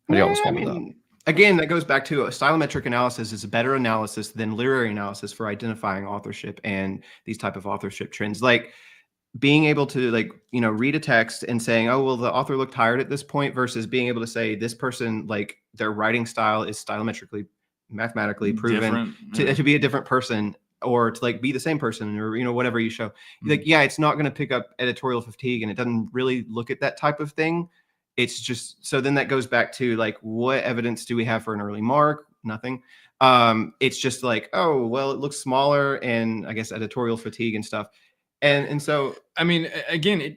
How do y'all respond to that? Again, that goes back to stylometric analysis is a better analysis than literary analysis for identifying authorship and these type of authorship trends. Like, being able to read a text and saying, oh, well, the author looked tired at this point, versus being able to say this person, like, their writing style is stylometrically, mathematically proven to be a different person, or to like be the same person, or whatever you show. Like, it's not going to pick up editorial fatigue, and it doesn't really look at that type of thing. It's just, so then that goes back to like, what evidence do we have for an early mark? Nothing. It's just like, oh, well, it looks smaller, and I guess editorial fatigue and stuff. And so, I mean, again,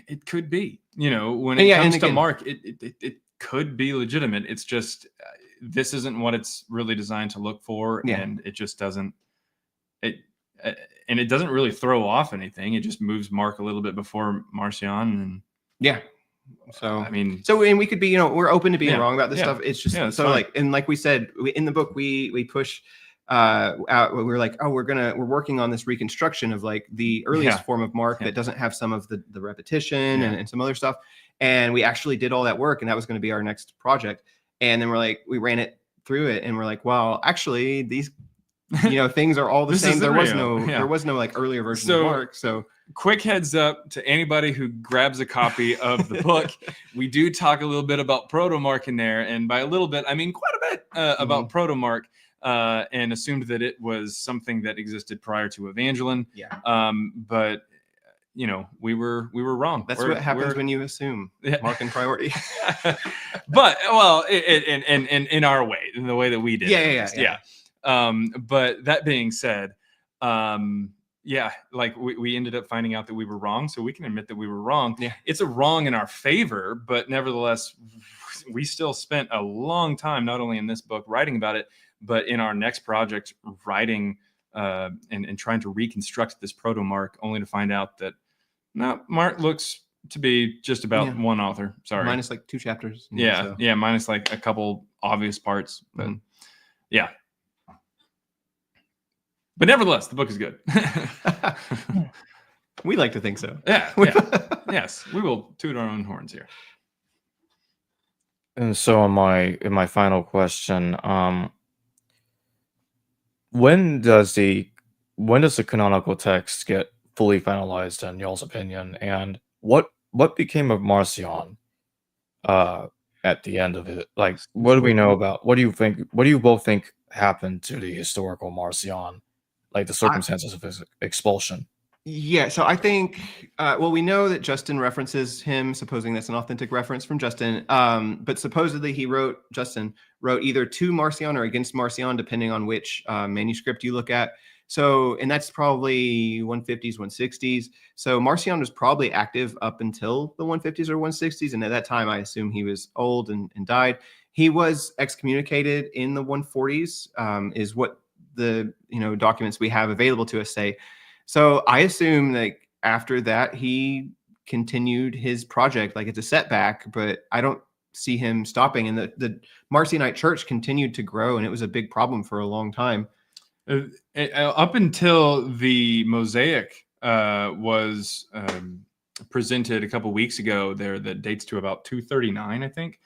it could be, when it comes to Mark, it could be legitimate. It's just, this isn't what it's really designed to look for. And it just doesn't, and it doesn't really throw off anything. It just moves Mark a little bit before Marcion. And so, I mean, and we could be, we're open to being wrong about this stuff. It's just, it's so fine. like, and like we said, in the book, we push out, we're like, oh, we're working on this reconstruction of like the earliest form of Mark that doesn't have some of the repetition and some other stuff. And we actually did all that work, and that was going to be our next project. And then we're like, we ran it through it and we're like, well, actually, these things are all the This same. isn't There was real. no Yeah. there was no like earlier version So- of Mark. So Quick heads up to anybody who grabs a copy of the book. We do talk a little bit about Proto-Mark in there. And by a little bit, I mean quite a bit about Proto-Mark, and assumed that it was something that existed prior to Evangelion. yeah, But we were wrong. that's what happens when you assume Mark and priority. But well, in our way, in the way that we did. Yeah. But that being said, like we ended up finding out that we were wrong, so we can admit that we were wrong. Yeah. It's a wrong in our favor, but nevertheless, we still spent a long time, not only in this book writing about it, but in our next project writing and trying to reconstruct this Proto-Mark, only to find out that no, Mark looks to be just about one author. Sorry. Minus like 2 chapters. Yeah. Minus like a couple obvious parts. But yeah. But nevertheless, the book is good. We like to think so. Yeah. Yes. We will toot our own horns here. And so in my final question, when does the canonical text get fully finalized in y'all's opinion, and what became of Marcion at the end of it? Like, what do we know about, what do you both think happened to the historical Marcion, like the circumstances of his expulsion? Yeah, so I think, we know that Justin references him, supposing that's an authentic reference from Justin. But supposedly Justin wrote either to Marcion or against Marcion, depending on which manuscript you look at. So, and that's probably 150s, 160s. So Marcion was probably active up until the 150s or 160s. And at that time, I assume he was old and died. He was excommunicated in the 140s, is what the documents we have available to us say. So I assume that after that, he continued his project. Like, it's a setback, but I don't see him stopping. And the Marcionite church continued to grow, and it was a big problem for a long time. Up until the Mosaic was presented a couple weeks ago, that dates to about 239, I think.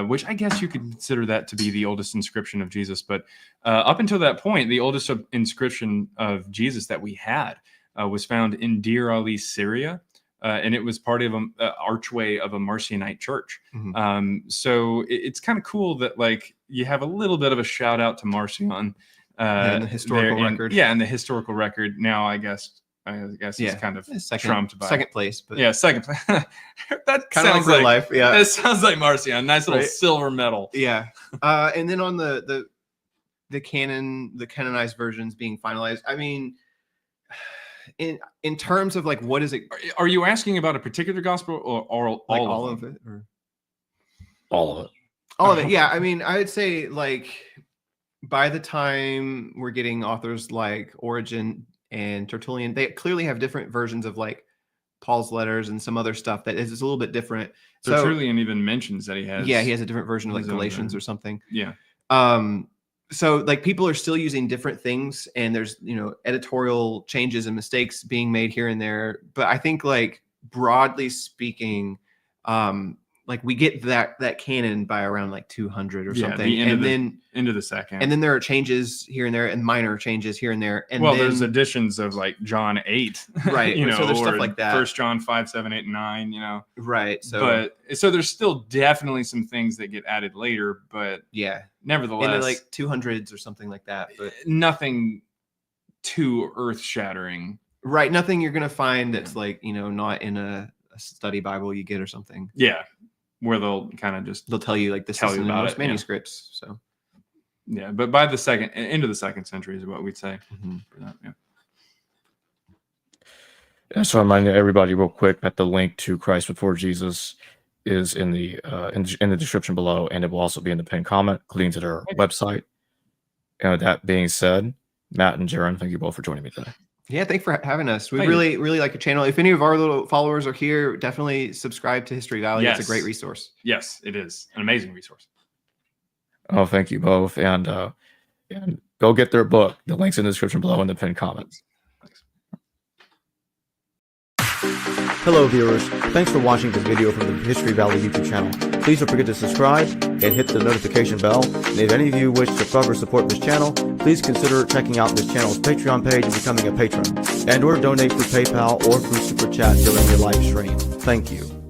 Which I guess you could consider that to be the oldest inscription of Jesus. But up until that point, the oldest inscription of Jesus that we had was found in Deir Ali, Syria. And it was part of an archway of a Marcionite church. Mm-hmm. So it's kind of cool that like you have a little bit of a shout out to Marcion. In the historical record. Yeah, in the historical record. Now, I guess it's kind of trumped by second place. But second place. That kind of sounds like real like life. Yeah, that sounds like Marcion. Nice little Right. silver medal. Yeah. And then on the canonized versions being finalized, I mean, in terms of like, what is it? Are you asking about a particular gospel or all of it? Or? All of it. All of it. Yeah. I mean, I would say like by the time we're getting authors like Origen and Tertullian, they clearly have different versions of like Paul's letters and some other stuff that is a little bit different. So Tertullian even mentions that he has. Yeah, he has a different version of like his own Galatians version. or something. Yeah. So like people are still using different things, and there's editorial changes and mistakes being made here and there. But I think like broadly speaking, like we get that canon by around like 200 or something, then into the second, and then there are changes here and there, and minor changes here and there. And well, then, there's additions of like John 8, right? So there's stuff like that. 1 John 5, 7, 8, and 9. Right. So, so there's still definitely some things that get added later, but yeah, nevertheless, in the like 200s or something like that. But nothing too earth shattering. Right. Nothing you're gonna find that's like not in a study Bible you get or something. Yeah. Where they'll kind of just they'll tell you like this is in most manuscripts. Yeah. So yeah, but by the into the second century is what we'd say. Mm-hmm. For that, yeah. Yeah, so I remind everybody real quick that the link to Christ Before Jesus is in the description below, and it will also be in the pinned comment, leading to their website. And with that being said, Matt and Jaaron, thank you both for joining me today. Yeah, thanks for having us. We really like your channel. If any of our little followers are here, definitely subscribe to History Valley. Yes. It's a great resource. Yes, it is an amazing resource. Oh, thank you both, and go get their book. The link's in the description below in the pinned comments. Thanks. Hello viewers, thanks for watching this video from the History Valley YouTube channel. Please don't forget to subscribe and hit the notification bell. And if any of you wish to further support this channel, please consider checking out this channel's Patreon page and becoming a patron, and or donate through PayPal or through Super Chat during your live stream. Thank you.